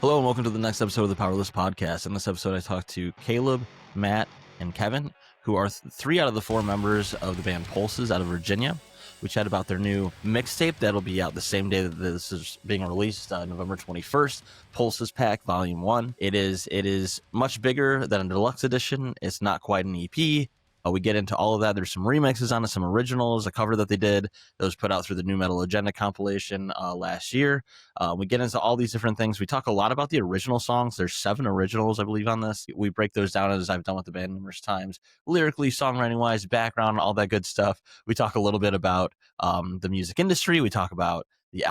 Hello and welcome to the next episode of the PowerLess podcast. In this episode, I talked to Caleb, Matt, and Kevin, who are 3 out of the 4 members of the band Pulses out of Virginia. We chat about their new mixtape that'll be out the same day that this is being released, November 21st, Pulses Pack Volume 1. It is much bigger than a deluxe edition. It's not quite an EP. We get into all of that. There's some remixes on it, some originals, a cover that they did that was put out through the New Metal Agenda compilation last year. We get into all these different things. We talk a lot about the original songs. There's 7 originals, I believe, on this. We break those down, as I've done with the band numerous times, lyrically, songwriting-wise, background, all that good stuff. We talk a little bit about the music industry. We talk about the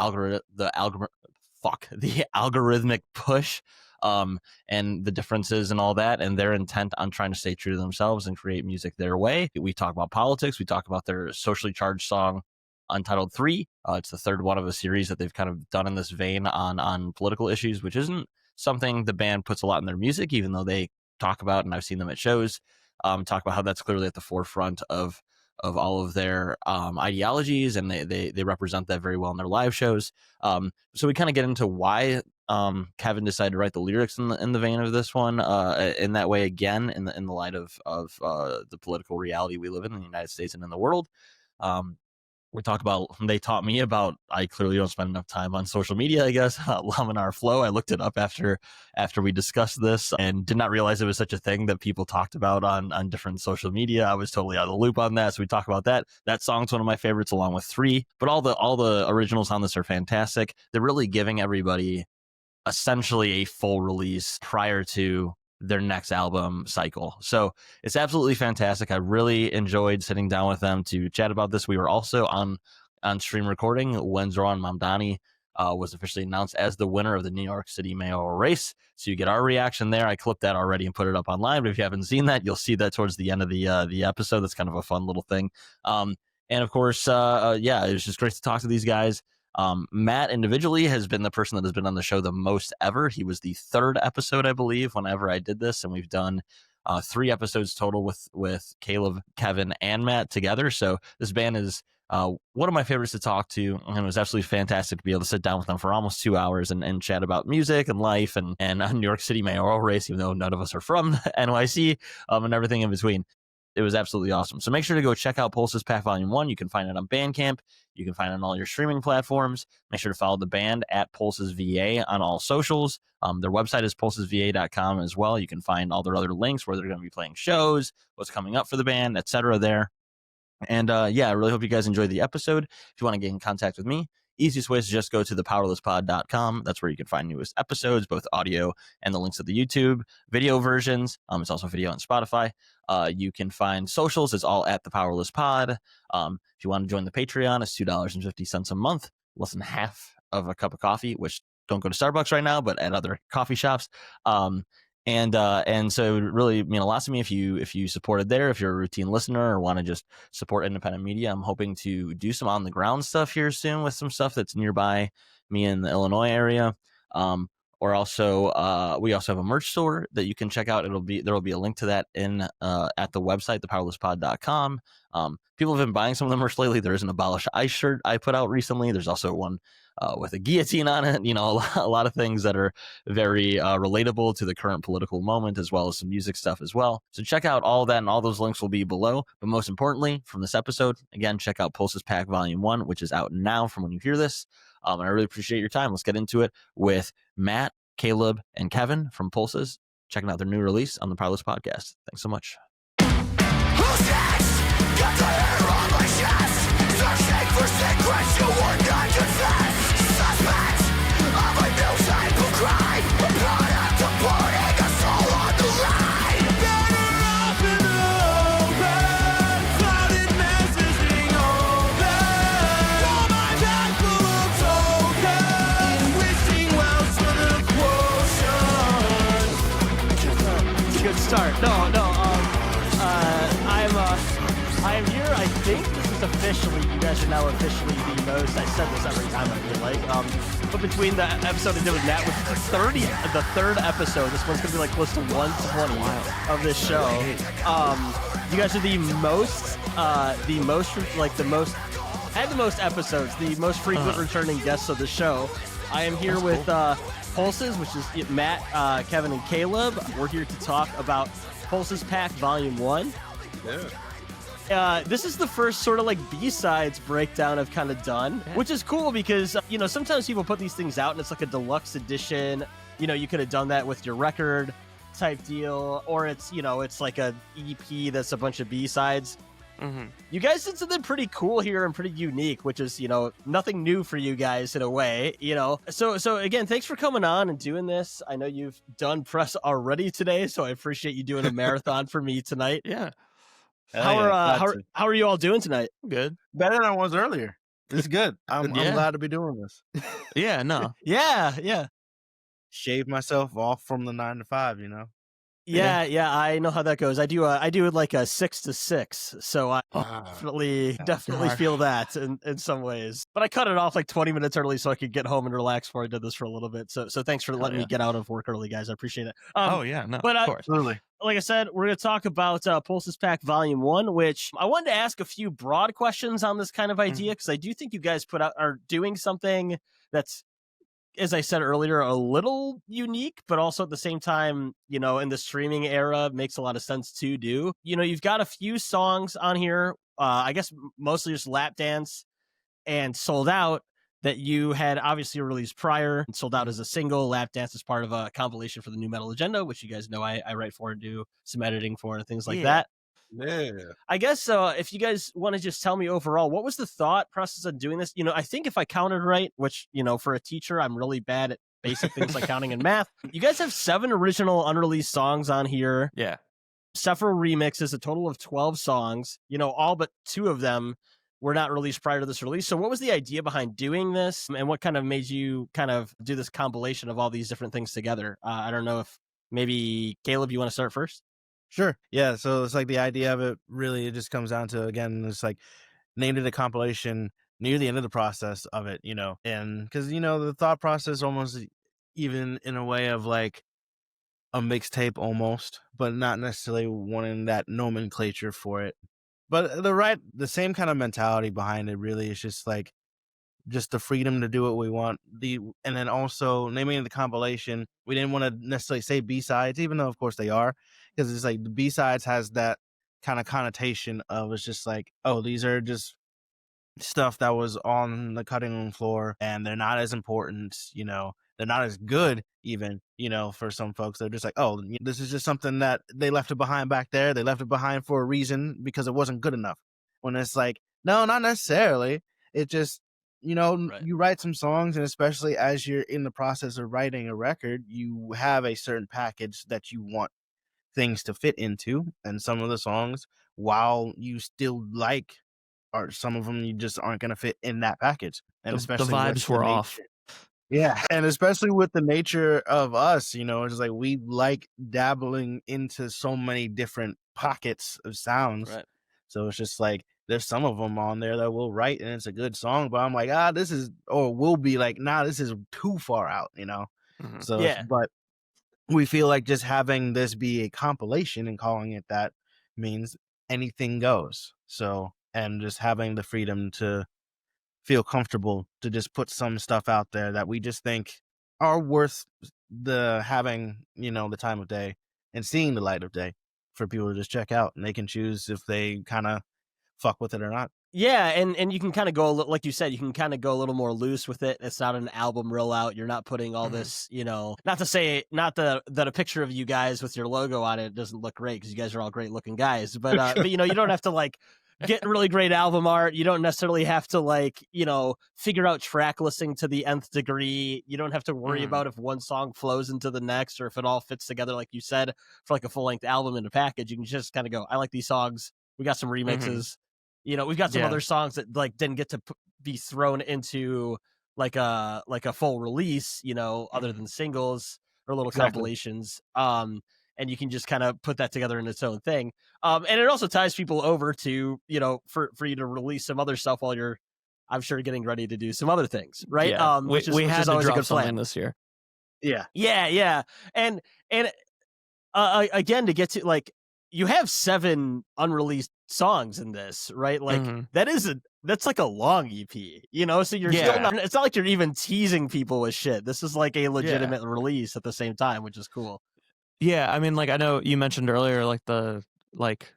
algorithmic push. And the differences and all that, and their intent on trying to stay true to themselves and create music their way. We talk about politics. We talk about their socially charged song, Untitled Three. It's the 3rd one of a series that they've kind of done in this vein on political issues, which isn't something the band puts a lot in their music, even though they talk about, and I've seen them at shows, talk about how that's clearly at the forefront of all of their ideologies, and they represent that very well in their live shows. So we kind of get into why Kevin decided to write the lyrics in the vein of this one, in that way, again, in the light of the political reality we live in the United States and in the world. We talk about, they taught me about, I clearly don't spend enough time on social media, I guess, Laminar Flow. I looked it up after we discussed this and did not realize it was such a thing that people talked about on different social media. I was totally out of the loop on that. So we talk about that. That song's one of my favorites, along with 3. But all the originals on this are fantastic. They're really giving everybody essentially a full release prior to their next album cycle. So it's absolutely fantastic. I really enjoyed sitting down with them to chat about this. We were also on stream recording when Zoran Mamdani was officially announced as the winner of the New York City mayoral race. So you get our reaction there. I clipped that already and put it up online, but if you haven't seen that, you'll see that towards the end of the episode. That's kind of a fun little thing. And of course, it was just great to talk to these guys. Matt individually has been the person that has been on the show the most ever. He was the 3rd episode, I believe, whenever I did this, and we've done 3 episodes total with Caleb, Kevin, and Matt together. So this band is one of my favorites to talk to, and it was absolutely fantastic to be able to sit down with them for almost 2 hours and chat about music and life and New York City mayoral race, even though none of us are from NYC, and everything in between. It was absolutely awesome. So make sure to go check out Pulses Pack Volume 1. You can find it on Bandcamp. You can find it on all your streaming platforms. Make sure to follow the band at PulsesVA on all socials. Their website is pulsesva.com as well. You can find all their other links where they're going to be playing shows, what's coming up for the band, etc. there. And I really hope you guys enjoyed the episode. If you want to get in contact with me, easiest way is to just go to thepowerlesspod.com. That's where you can find newest episodes, both audio and the links to the YouTube video versions. It's also video on Spotify. You can find socials. It's all at the PowerLess Pod. If you want to join the Patreon, it's $2.50 a month, less than half of a cup of coffee, which don't go to Starbucks right now, but at other coffee shops. And so it would really mean a lot to me if you supported there. If you're a routine listener or want to just support independent media, I'm hoping to do some on the ground stuff here soon with some stuff that's nearby me in the Illinois area. Or also, we also have a merch store that you can check out. There will be a link to that at the website, thepowerlesspod.com. People have been buying some of the merch lately. There is an Abolish ICE shirt I put out recently. There's also one with a guillotine on it. A lot of things that are very relatable to the current political moment, as well as some music stuff as well. So check out all of that, and all those links will be below. But most importantly, from this episode, again, check out Pulses Pack Volume 1, which is out now from when you hear this. And I really appreciate your time. Let's get into it with Matt, Caleb, and Kevin from Pulses, checking out their new release on the PowerLess podcast. Thanks so much. Who's next? Got the hair on my chest. Searching for secrets you would not confess. Suspect of a new type of crime. A product of putting a soul on the line. Better off in the open. Clouded messaging open. All my back full of tokens. Wishing wells for the quotient. Good start. I'm here. I think this is officially, you guys are now officially the most, I said this every time I feel like, but between the episode I did with Matt, with the 3rd episode, this one's gonna be like close to 120 of this show. You guys are the most episodes, the most frequent returning guests of the show. I am here with Pulses, which is Matt, Kevin, and Caleb. We're here to talk about Pulses Pack Volume 1. Yeah. This is the first sort of like B-sides breakdown I've kind of done, which is cool because, sometimes people put these things out and it's like a deluxe edition. You could have done that with your record type deal, or it's, it's like a EP that's a bunch of B-sides. Mm-hmm. You guys did something pretty cool here and pretty unique, which is, nothing new for you guys in a way, So again, thanks for coming on and doing this. I know you've done press already today, so I appreciate you doing a marathon for me tonight. Yeah. How are you all doing tonight? Good. Better than I was earlier. It's good. I'm glad to be doing this. Yeah, no. Yeah. Shave myself off from the 9 to 5, Yeah, I know how that goes. I do it like a 6 to 6, so I definitely feel that in some ways. But I cut it off like 20 minutes early so I could get home and relax before I did this for a little bit. So thanks for letting me get out of work early, guys. I appreciate it. But of course. Absolutely. Like I said, we're going to talk about Pulses Pack Volume 1, which I wanted to ask a few broad questions on this kind of idea, because I do think you guys are doing something that's, as I said earlier, a little unique, but also at the same time, in the streaming era, makes a lot of sense to do. You've got a few songs on here, I guess mostly just Lap Dance and Sold Out, that you had obviously released prior. And Sold Out as a single. Lap Dance is part of a compilation for the New Metal Agenda, which you guys know I write for and do some editing for and things like that. Yeah. I guess if you guys want to just tell me overall, what was the thought process of doing this? I think if I counted right, which, for a teacher, I'm really bad at basic things like counting and math. You guys have 7 original unreleased songs on here. Yeah. Several remixes, a total of 12 songs, all but 2 of them were not released prior to this release. So what was the idea behind doing this, and what kind of made you kind of do this compilation of all these different things together? I don't know if maybe Caleb, you want to start first? Sure. Yeah. So it's like the idea of it really, it just comes down to, again, it's like named it a compilation near the end of the process of it, and because, the thought process almost even in a way of like a mixtape almost, but not necessarily wanting that nomenclature for it. But the same kind of mentality behind it really is just like, just the freedom to do what we want. And then also naming the compilation, we didn't want to necessarily say B-sides, even though of course they are, because it's like the B-sides has that kind of connotation of, it's just like, oh, these are just stuff that was on the cutting room floor and they're not as important, they're not as good even, for some folks. They're just like, oh, this is just something that they left it behind back there. They left it behind for a reason because it wasn't good enough. When it's like, no, not necessarily. It just, Right. You write some songs, and especially as you're in the process of writing a record, you have a certain package that you want things to fit into. And some of the songs, while you still like, or some of them you just aren't going to fit in that package. And The especially vibes with were the off. nature. Yeah. And especially with the nature of us, it's like we like dabbling into so many different pockets of sounds. Right. So it's just like, there's some of them on there that we'll write and it's a good song, but I'm like, this is, or we'll be like, nah, this is too far out, Mhm. So, Yeah. but we feel like just having this be a compilation and calling it that means anything goes. So, and just having the freedom to feel comfortable to just put some stuff out there that we just think are worth the having, the time of day and seeing the light of day for people to just check out, and they can choose if they kind of fuck with it or not. Yeah, and you can kind of go, like you said, you can kind of go a little more loose with it. It's not an album rollout. You're not putting all this, not to say, that a picture of you guys with your logo on it doesn't look great, because you guys are all great looking guys. But you don't have to like get really great album art. You don't necessarily have to like, figure out track listing to the nth degree. You don't have to worry about if one song flows into the next or if it all fits together, like you said, for like a full length album in a package. You can just kind of go, I like these songs. We got some remixes. We've got some other songs that like didn't get to be thrown into like a full release, other than singles or little compilations. And you can just kind of put that together in its own thing. And it also ties people over to, for you to release some other stuff while you're, I'm sure, getting ready to do some other things, right? Yeah. Which we is had to always a drop good something plan. this year. Yeah. Yeah. And again, to get to like, you have 7 unreleased songs in this, right? Like that's like a long EP, you know? So you're still not, it's not like you're even teasing people with shit. This is like a legitimate release at the same time, which is cool. Yeah, I mean, like, I know you mentioned earlier, like, the, like,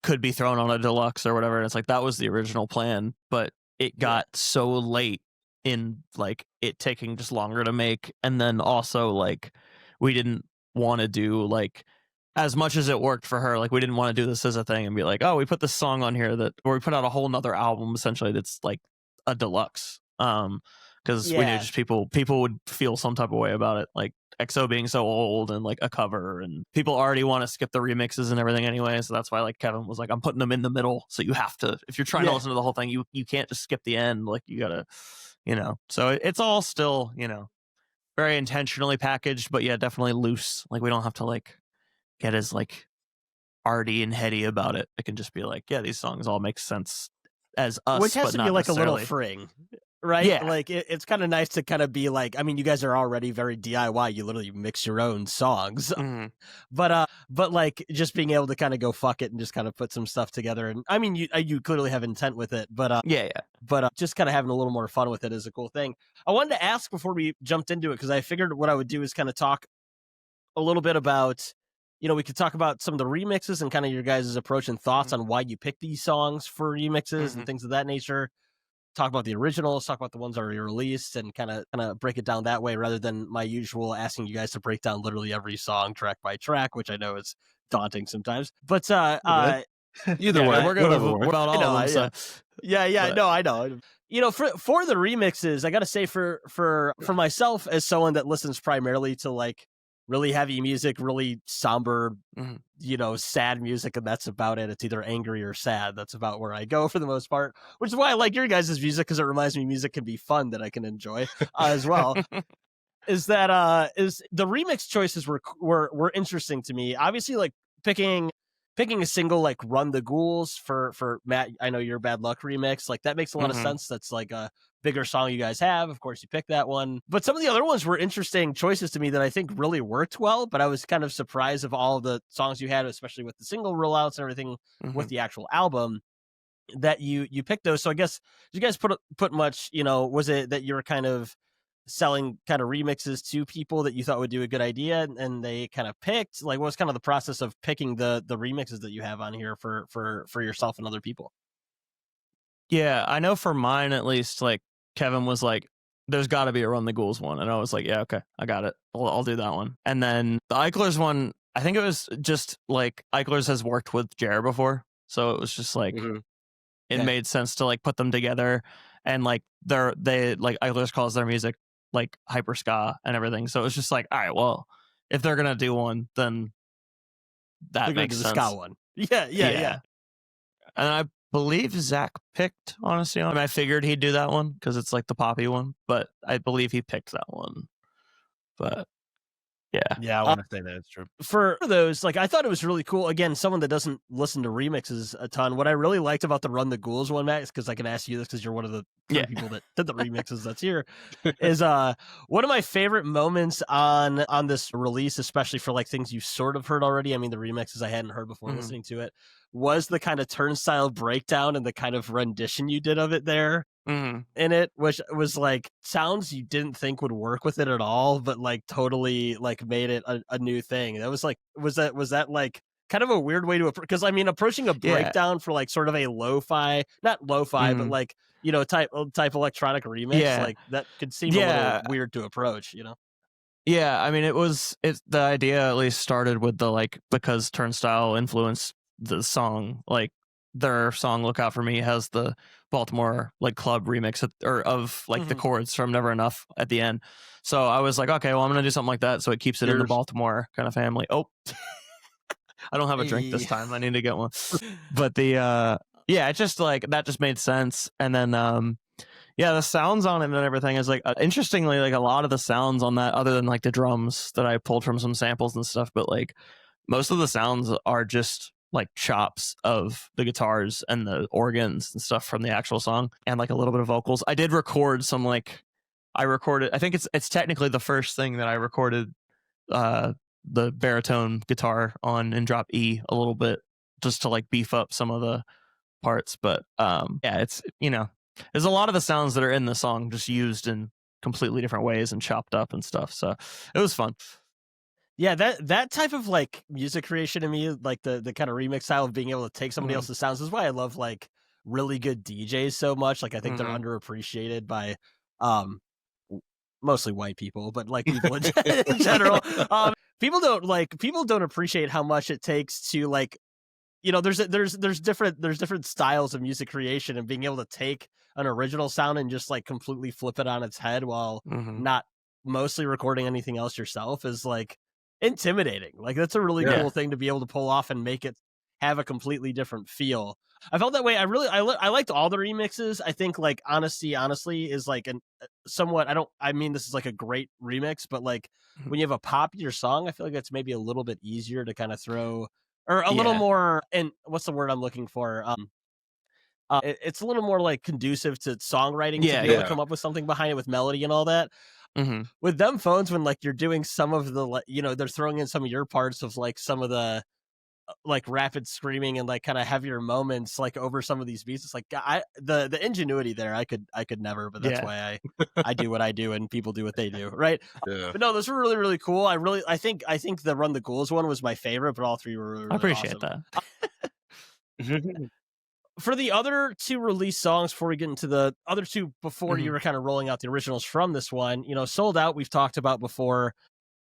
could be thrown on a deluxe or whatever. And it's like, that was the original plan, but it got so late in, like, it taking just longer to make. And then also, like, we didn't want to do, like, as much as it worked for her, like, we didn't want to do this as a thing and be like, oh, we put this song on here that, or we put out a whole nother album, essentially, that's, like, a deluxe. Because we knew just people would feel some type of way about it, like EXO being so old and like a cover, and people already want to skip the remixes and everything anyway. So that's why, like, Kevin was like, I'm putting them in the middle, so you have to, if you're trying to listen to the whole thing, you can't just skip the end, like, you gotta, you know. So it's all still, you know, very intentionally packaged, but yeah, definitely loose. Like, we don't have to like get as like arty and heady about it. It can just be like, yeah, these songs all make sense as us, which has but to not be like a little necessarily freeing. Right? Yeah. Like, it's kind of nice to kind of be like, I mean, you guys are already very DIY. You literally mix your own songs. But like, just being able to kind of go fuck it and just kind of put some stuff together. And I mean, you clearly have intent with it, but just kind of having a little more fun with it is a cool thing. I wanted to ask before we jumped into it, because I figured what I would do is kind of talk a little bit about, you know, we could talk about some of the remixes and kind of your guys' approach and thoughts on why you picked these songs for remixes and things of that nature. Talk about the originals, talk about the ones already released, and kind of break it down that way, rather than my usual asking you guys to break down literally every song track by track, which I know is daunting sometimes. But Either way, we're gonna about all of them. No, I know. You know, for the remixes, I gotta say, for myself, as someone that listens primarily to like really heavy music, really somber, you know, sad music, and that's about it. It's either angry or sad. That's about where I go for the most part, which is why I like your guys' music, because it reminds me music can be fun that I can enjoy as well. Is the remix choices were interesting to me. Obviously, like picking a single like Run the Ghouls for Matt, I know your Bad Luck remix, like that makes a lot of sense. That's like a bigger song you guys have. Of course, you picked that one. But some of the other ones were interesting choices to me that I think really worked well. But I was kind of surprised of all of the songs you had, especially with the single rollouts and everything with the actual album, that you picked those. So I guess you guys put much, you know, was it that you were kind of selling kind of remixes to people that you thought would do a good idea and they kind of picked? Like, what was kind of the process of picking the remixes that you have on here for yourself and other people? Yeah, I know for mine at least, like, Kevin was like, there's got to be a Run the Ghouls one. And I was like, yeah, okay, I got it. I'll do that one. And then the Eichlers one, I think it was just like Eichlers has worked with Jer before. So it was just like, it made sense to like put them together. And like, they like Eichlers calls their music like hyper ska and everything. So it was just like, all right, well, if they're going to do one, then that makes sense. The ska one. Yeah. And I believe Zach picked, honestly. I mean, I figured he'd do that one because it's like the poppy one, but I believe he picked that one. But yeah, I want to say that it's true. For those, like, I thought it was really cool. Again, someone that doesn't listen to remixes a ton, what I really liked about the Run the Ghouls one, Matt, is because I can ask you this because you're one of the people that did the remixes that's here, is one of my favorite moments on this release, especially for like things you sort of heard already. I mean, the remixes I hadn't heard before listening to it, was the kind of turnstile breakdown and the kind of rendition you did of it there. In it, which was like sounds you didn't think would work with it at all, but like totally like made it a new thing. That was like, was that like kind of a weird way to, because I mean, approaching a breakdown for like sort of a not lo-fi, but like, you know, type electronic remix, like that could seem a little weird to approach, you know? Yeah, I mean, it's the idea at least started with the like, because Turnstile influenced the song, like their song "Look Out for Me" has the Baltimore like club remix of like the chords from Never Enough at the end. So I was like, okay, well, I'm gonna do something like that, so it keeps it in the Baltimore kind of family. Oh, I don't have a drink this time. I need to get one. But it just like that just made sense. And then the sounds on it and everything is like interestingly, like a lot of the sounds on that, other than like the drums that I pulled from some samples and stuff, but like most of the sounds are just like chops of the guitars and the organs and stuff from the actual song, and like a little bit of vocals. I did record some I think it's technically the first thing that I recorded the baritone guitar on and drop E a little bit just to like beef up some of the parts. But yeah, it's, you know, there's a lot of the sounds that are in the song just used in completely different ways and chopped up and stuff. So it was fun. Yeah, that type of like music creation to me, like the kind of remix style of being able to take somebody else's sounds, is why I love like really good DJs so much. Like I think they're underappreciated by mostly white people, but like people in general. People don't appreciate how much it takes to like, you know, there's different styles of music creation, and being able to take an original sound and just like completely flip it on its head while not mostly recording anything else yourself is like intimidating. Like that's a really cool thing to be able to pull off and make it have a completely different feel. I felt that way. I liked all the remixes. I think like honestly is like an somewhat, I mean this is like a great remix, but like when you have a popular song, I feel like it's maybe a little bit easier to kind of throw, or a little more, and what's the word I'm looking for? It's a little more like conducive to songwriting to be able to come up with something behind it with melody and all that. With them phones, when like you're doing some of the, you know, they're throwing in some of your parts of like some of the like rapid screaming and like kind of heavier moments like over some of these beats. It's like the ingenuity there, I could never, but that's why I do what I do and people do what they do, right? But no, those were really, really cool. I think the Run the Ghouls one was my favorite, but all three were really, really I appreciate awesome. that. For the other two released songs, before we get into the other two, before you were kind of rolling out the originals from this one, you know, Sold Out, we've talked about before.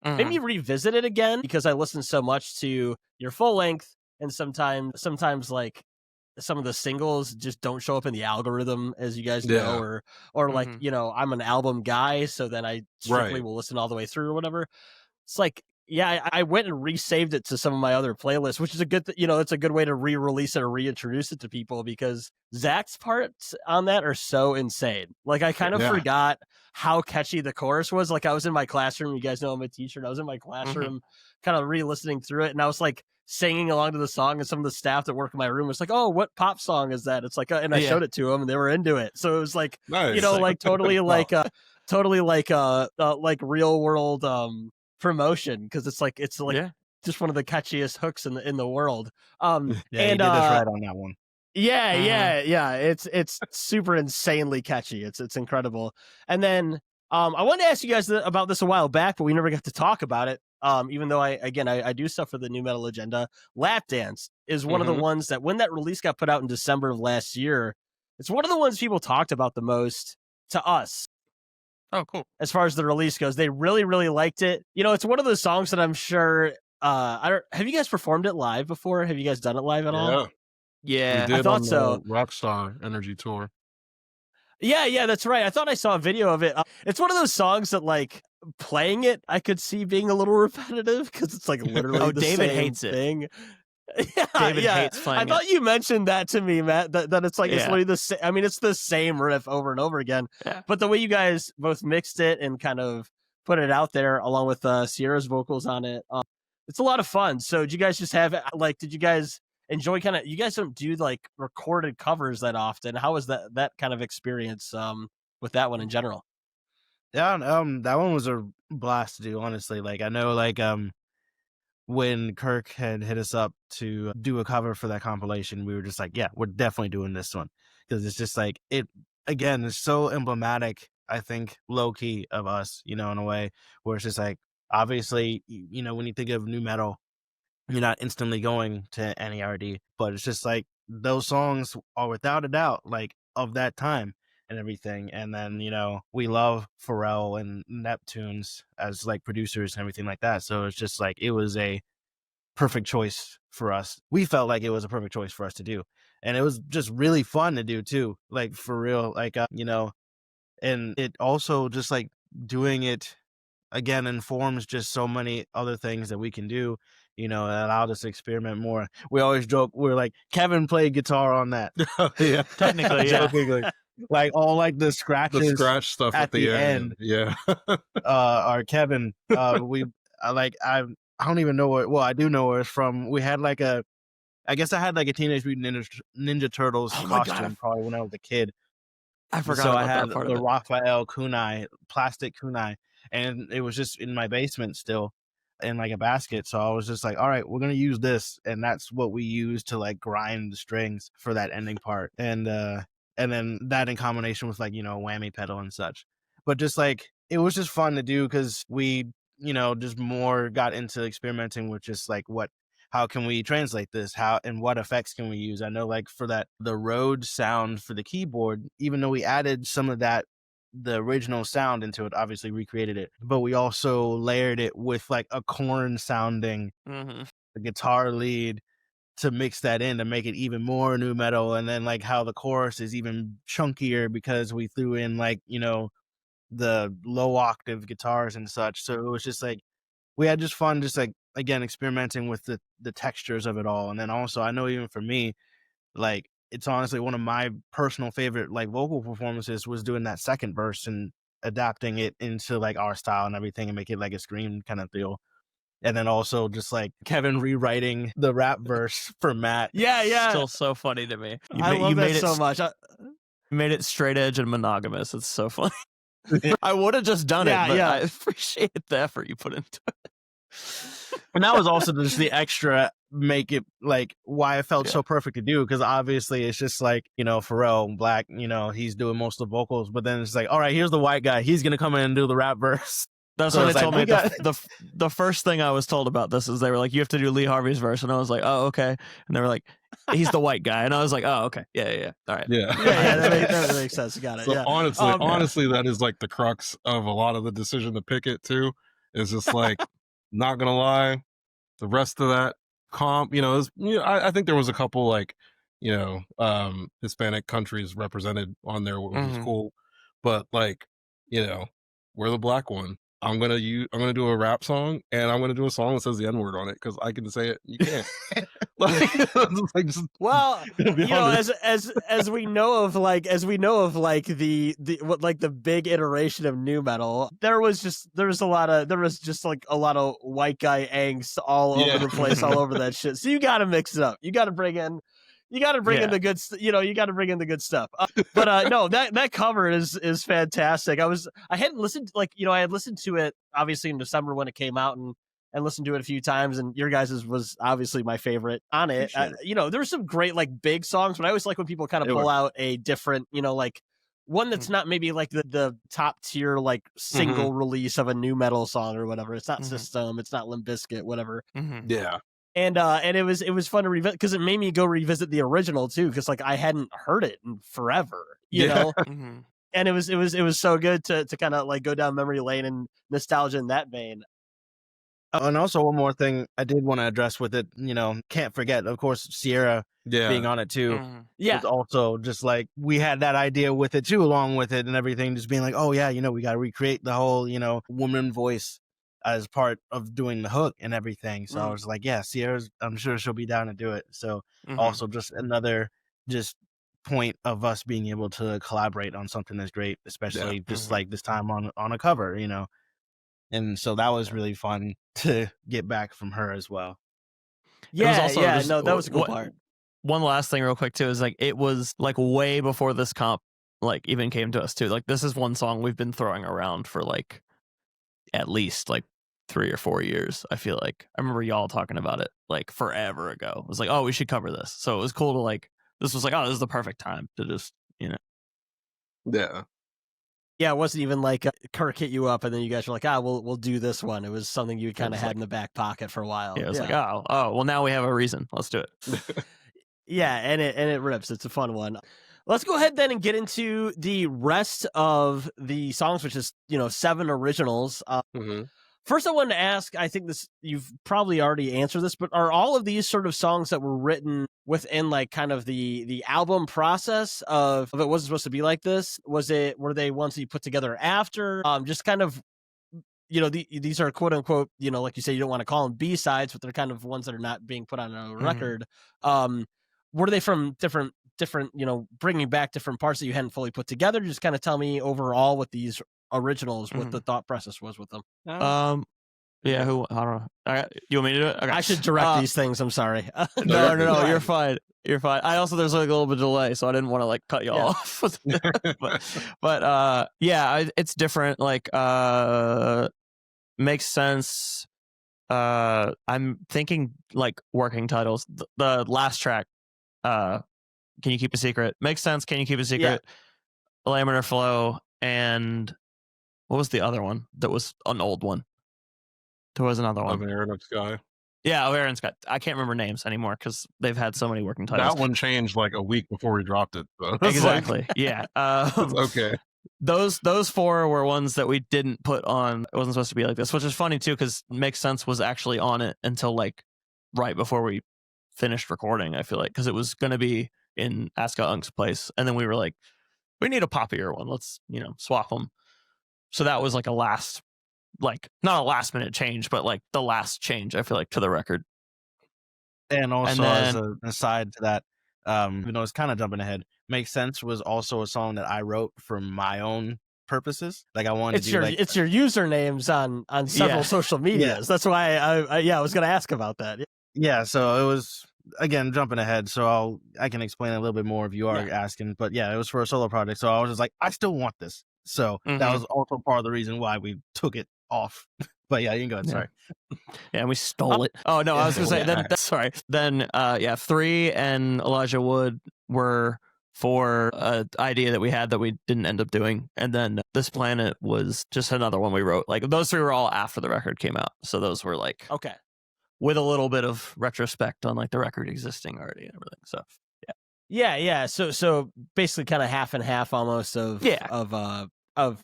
Maybe revisit it again, because I listened so much to your full length, and sometimes like some of the singles just don't show up in the algorithm, as you guys know, or like, you know, I'm an album guy, so then I strictly will listen all the way through or whatever. It's like, yeah, I went and resaved it to some of my other playlists, which is a good, you know, it's a good way to re-release it or reintroduce it to people, because Zach's parts on that are so insane. Like I kind of forgot how catchy the chorus was. Like I was in my classroom, you guys know I'm a teacher, and I was in my classroom kind of re-listening through it, and I was like singing along to the song, and some of the staff that work in my room was like, "Oh, what pop song is that?" It's like, and I showed it to them, and they were into it. So it was like, you know, like totally like like real world promotion, because it's like just one of the catchiest hooks in the world. And you did this right on that one. It's super insanely catchy. It's incredible. And then I wanted to ask you guys about this a while back, but we never got to talk about it. Even though I do stuff for the New Metal Agenda. Lap Dance is one of the ones that, when that release got put out in December of last year, it's one of the ones people talked about the most to us. Oh, cool. As far as the release goes, they really, really liked it. You know, it's one of those songs that I'm sure, have you guys performed it live before? Have you guys done it live at all? Yeah, we did I thought on so. The Rockstar Energy Tour. Yeah, that's right. I thought I saw a video of it. It's one of those songs that, like, playing it, I could see being a little repetitive, because it's like literally the David same hates thing. David hates playing I thought you mentioned that to me, Matt, that it's like, it's literally the same. I mean, it's the same riff over and over again. But the way you guys both mixed it and kind of put it out there, along with Sierra's vocals on it, it's a lot of fun. So did you guys just have, like, did you guys enjoy you guys don't do like recorded covers that often? How was that kind of experience with that one in general? Yeah, that one was a blast to do, honestly. Like I know, like when Kirk had hit us up to do a cover for that compilation, we were just like, yeah, we're definitely doing this one, because it's just like, it again is so emblematic, I think, low key of us, you know, in a way where it's just like, obviously, you know, when you think of new metal, you're not instantly going to NERD, but it's just like those songs are without a doubt like of that time and everything. And then, you know, we love Pharrell and Neptunes as like producers and everything like that. So it's just like, it was a perfect choice for us. We felt like it was a perfect choice for us to do. And it was just really fun to do too. Like for real, like, you know, and it also just like doing it again informs just so many other things that we can do. You know, it allowed us to experiment more. We always joke, we're like, Kevin played guitar on that. Yeah, technically, jokingly. Like all like the scratches, the scratch stuff at the end. Yeah. Our Kevin, we like I don't even know where. Well, I do know where it's from. We had like I guess I had like a Teenage Mutant Ninja Turtles costume probably when I was a kid. I forgot so about I had that part the of it. Raphael kunai, plastic kunai, and it was just in my basement still. in like a basket. So I was just like, all right, we're gonna use this, and that's what we use to like grind the strings for that ending part, and then that in combination with like, whammy pedal and such. But just like, it was just fun to do because we, just more got into experimenting with just like how can we translate this? How and what effects can we use? I know like for that, the Rhodes sound for the keyboard, even though we added some of that, the original sound into it, obviously recreated it, but we also layered it with like a Korn sounding guitar lead to mix that in to make it even more nu metal. And then like how the chorus is even chunkier because we threw in like, the low octave guitars and such. So it was just like, we had just fun, just like, again, experimenting with the textures of it all. And then also, I know even for me, like, it's honestly one of my personal favorite like vocal performances was doing that second verse and adapting it into like our style and everything and make it like a scream kind of feel. And then also just like Kevin rewriting the rap verse for Matt. Yeah. Still so funny to me. I love that so much. You made it straight edge and monogamous. It's so funny. I would have just done it, but I appreciate the effort you put into it. And that was also just the extra make it like why it felt so perfect to do, because obviously it's just like, Pharrell Black, he's doing most of the vocals, but then it's like, all right, here's the white guy, he's gonna come in and do the rap verse. That's what they told me. The first thing I was told about this is they were like, you have to do Lee Harvey's verse, and I was like, oh, okay. And they were like, he's the white guy, and I was like, oh, okay, yeah, all right, yeah, that makes sense. You got it. So honestly, that is like the crux of a lot of the decision to pick it too. Is just like, not gonna lie, the rest of that comp, I think there was a couple like, Hispanic countries represented on there, which was cool, but like, we're the black one. I'm gonna do a rap song, and I'm gonna do a song that says the N-word on it because I can say it. You can't. Well, as we know of the big iteration of nu metal, there was just a lot of white guy angst all over the place, all over that shit. So you got to mix it up. You got to bring in. You got to bring in the good, you got to bring in the good stuff. But no, that cover is fantastic. I hadn't listened, I had listened to it obviously in December when it came out and listened to it a few times, and your guys' was obviously my favorite on it. There were some great like big songs, but I always like when people kind of pull out a different, like one that's not maybe like the top tier like single release of a nu metal song or whatever. It's not System, it's not Limp Bizkit, whatever. Yeah. And it was fun to revisit because it made me go revisit the original too, because like I hadn't heard it in forever, you know. And it was so good to kind of like go down memory lane and nostalgia in that vein. And also one more thing I did want to address with it, can't forget, of course, Sierra being on it too. It's also just like we had that idea with it too, along with it and everything, just being like, oh yeah, we got to recreate the whole, woman voice as part of doing the hook and everything. So I was like, yeah, Sierra's, I'm sure she'll be down to do it. So also just another point of us being able to collaborate on something that's great, especially just like this time on a cover, And so that was really fun to get back from her as well. That was a cool part. One last thing real quick too is like it was like way before this comp like even came to us too. Like this is one song we've been throwing around for like at least like 3 or 4 years. I feel like I remember y'all talking about it like forever ago. It was like, oh, we should cover this. So it was cool to like, this was like, oh, this is the perfect time to just, Yeah. Yeah, it wasn't even like Kirk hit you up and then you guys were like, we'll do this one. It was something you kind of had in the back pocket for a while. Yeah, it was like, oh, well, now we have a reason. Let's do it. Yeah, and it rips. It's a fun one. Let's go ahead then and get into the rest of the songs, which is 7 originals. First, I wanted to ask, I think you've probably already answered this, but are all of these sort of songs that were written within like kind of the album process of it wasn't supposed to be like this? Were they ones that you put together after? Just kind of, these are quote unquote, like you say, you don't want to call them B-sides, but they're kind of ones that are not being put on a record. Were they from different, bringing back different parts that you hadn't fully put together? Just kind of tell me overall what these originals, what the thought process was with them. I don't know. All right, you want me to do it? Okay. I should direct these things. I'm sorry. No, you're fine. You're fine. I also there's like a little bit of delay, so I didn't want to like cut you off. but it's different. Like makes sense. I'm thinking like working titles. The last track, Can You Keep a Secret? Makes sense. Can You Keep a Secret? Laminar Flow, and what was the other one that was an old one? There was another one. Of Air and of Sky. Yeah, of Aaron Scott. I can't remember names anymore because they've had so many working titles. That one changed like a week before we dropped it. So it's Exactly. Yeah. it's okay. Those four were ones that we didn't put on. It wasn't supposed to be like this, which is funny too because Makes Sense was actually on it until like right before we finished recording. I feel like because it was going to be in Aska Unk's place, and then we were like, we need a poppier one. Let's swap them. So that was like a last, like not a last minute change, but like the last change. I feel like to the record. And also, then- as an aside to that, it's kind of jumping ahead. Makes Sense was also a song that I wrote for my own purposes. Like I wanted to do It's your usernames on several social medias. That's why I was going to ask about that. Yeah, so it was, again, jumping ahead, so I can explain a little bit more if you are asking. But yeah, it was for a solo project, so I was just like, I still want this. So that was also part of the reason why we took it off. But yeah, you can go ahead. Sorry. Yeah, we stole it. Oh no, I was gonna say then. Then 3 and Elijah Wood were for an idea that we had that we didn't end up doing, and then This Planet was just another one we wrote. Like those 3 were all after the record came out, so those were like Okay. with a little bit of retrospect on like the record existing already and everything. So Yeah. So basically, kind of half and half almost of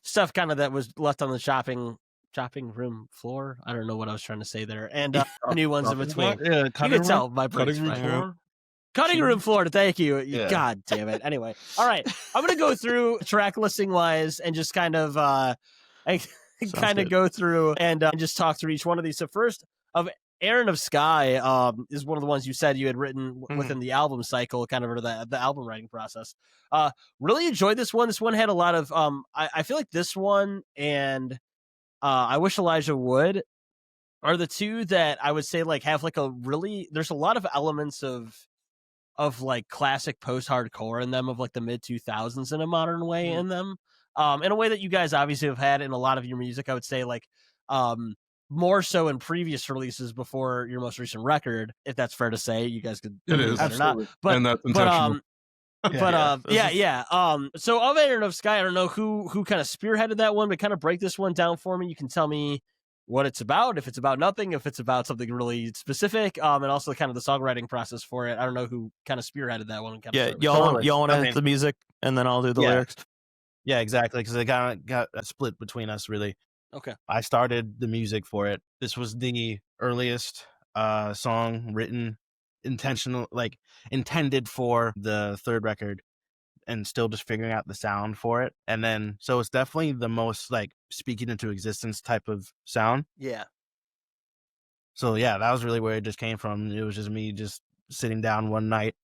stuff kind of that was left on the shopping room floor. I don't know what I was trying to say there, and new ones in between. Yeah, You can tell my Cutting room brain's floor. Cutting room floor. Thank you. Yeah. God damn it. Anyway, all right. I'm gonna go through track listing wise and just kind of good. go through and just talk through each one of these. So first, of Aaron of Sky is one of the ones you said you had written within the album cycle, kind of or the album writing process. Really enjoyed this one. This one had a lot of I feel like this one and I Wish Elijah Would are the two that I would say like have like there's a lot of elements of like classic post-hardcore in them, of like the mid 2000s in a modern way in them, in a way that you guys obviously have had in a lot of your music. I would say like more so in previous releases before your most recent record, if that's fair to say. You guys could It is, or not, but and that's intentional. So of Aaron of Sky, I don't know who kind of spearheaded that one, but kind of break this one down for me. You can tell me what it's about, if it's about nothing, if it's about something really specific, and also kind of the songwriting process for it. I don't know who kind of spearheaded that one. y'all want to hit the music and then I'll do the lyrics. Yeah, exactly, because it got a split between us, really. Okay. I started the music for it. This was the earliest song written intended for the third record, and still just figuring out the sound for it. And then, so it's definitely the most like speaking into existence type of sound. Yeah. So yeah, that was really where it just came from. It was just me just sitting down one night,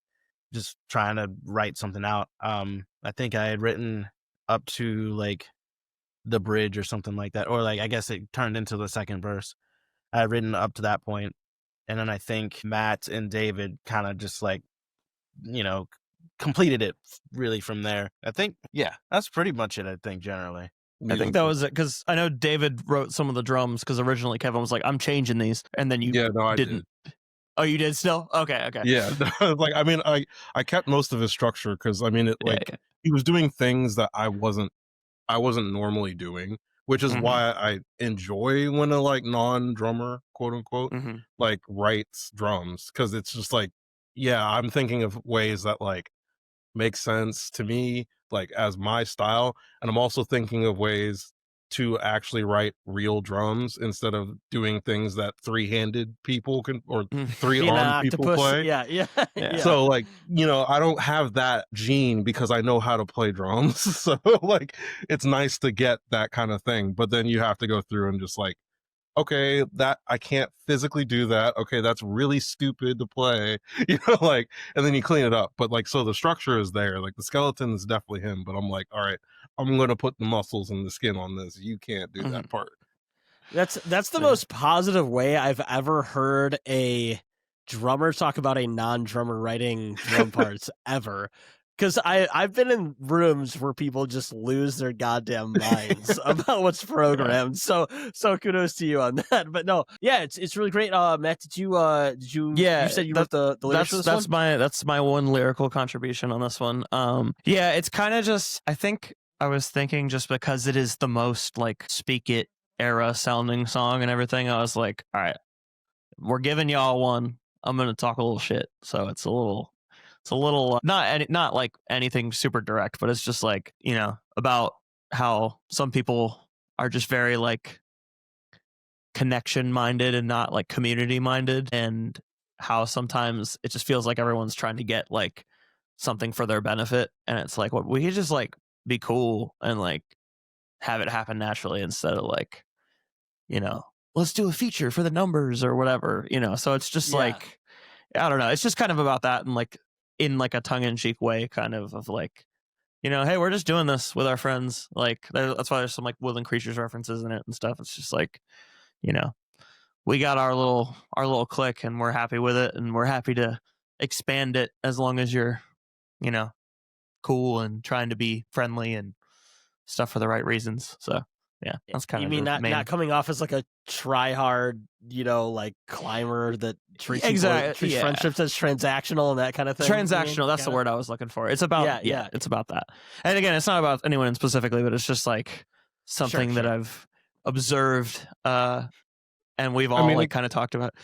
just trying to write something out. I think I had written up to like the bridge or something like that, or like I guess it turned into the second verse. I had written up to that point, and then I think Matt and David kind of just like, completed it really from there. I think, yeah, that's pretty much it. I think generally. I think that was it, because I know David wrote some of the drums, because originally Kevin was like, I'm changing these, and then you didn't. Oh, you did still? Okay. Yeah, like I mean, I kept most of his structure because I mean, he was doing things that I wasn't normally doing, which is why I enjoy when a like non-drummer, quote unquote, like writes drums, because it's just like, yeah, I'm thinking of ways that like make sense to me, like as my style, and I'm also thinking of ways to actually write real drums instead of doing things that three-handed people can, or three-armed people play. Yeah. So like, I don't have that gene because I know how to play drums. So like, it's nice to get that kind of thing, but then you have to go through and just like, okay, that I can't physically do that. Okay, that's really stupid to play, like, and then you clean it up. But like, so the structure is there. Like the skeleton is definitely him, but I'm like, all right, I'm going to put the muscles and the skin on this. You can't do that part. That's the most positive way I've ever heard a drummer talk about a non-drummer writing drum parts ever. Because I've been in rooms where people just lose their goddamn minds about what's programmed. So kudos to you on that. But no, yeah, it's really great. Matt, did you Yeah, you said you wrote the lyrics for this one? That's my one lyrical contribution on this one. Yeah, it's kind of just, I think I was thinking, just because it is the most like Speak It era sounding song and everything, I was like, all right, we're giving y'all one. I'm gonna talk a little shit. So it's a little not like anything super direct, but it's just like, you know, about how some people are just very like connection minded and not like community minded, and how sometimes it just feels like everyone's trying to get like something for their benefit, and it's like, what, we could just like be cool and like have it happen naturally, instead of like, you know, let's do a feature for the numbers or whatever, you know. So it's just like, I don't know, it's just kind of about that, and like in like a tongue-in-cheek way, kind of like, you know, hey, we're just doing this with our friends. Like that's why there's some like Woodland Creatures references in it and stuff. It's just like, you know, we got our little clique and we're happy with it, and we're happy to expand it as long as you're, you know, cool and trying to be friendly and stuff for the right reasons. So yeah, that's kind you of mean not coming off as like a try hard, you know, like climber that treats treats friendships as transactional and that kind of thing. Transactional, that's the word I was looking for. It's about it's about that. And again, it's not about anyone specifically, but it's just like something that I've observed, and we've all kind of talked about.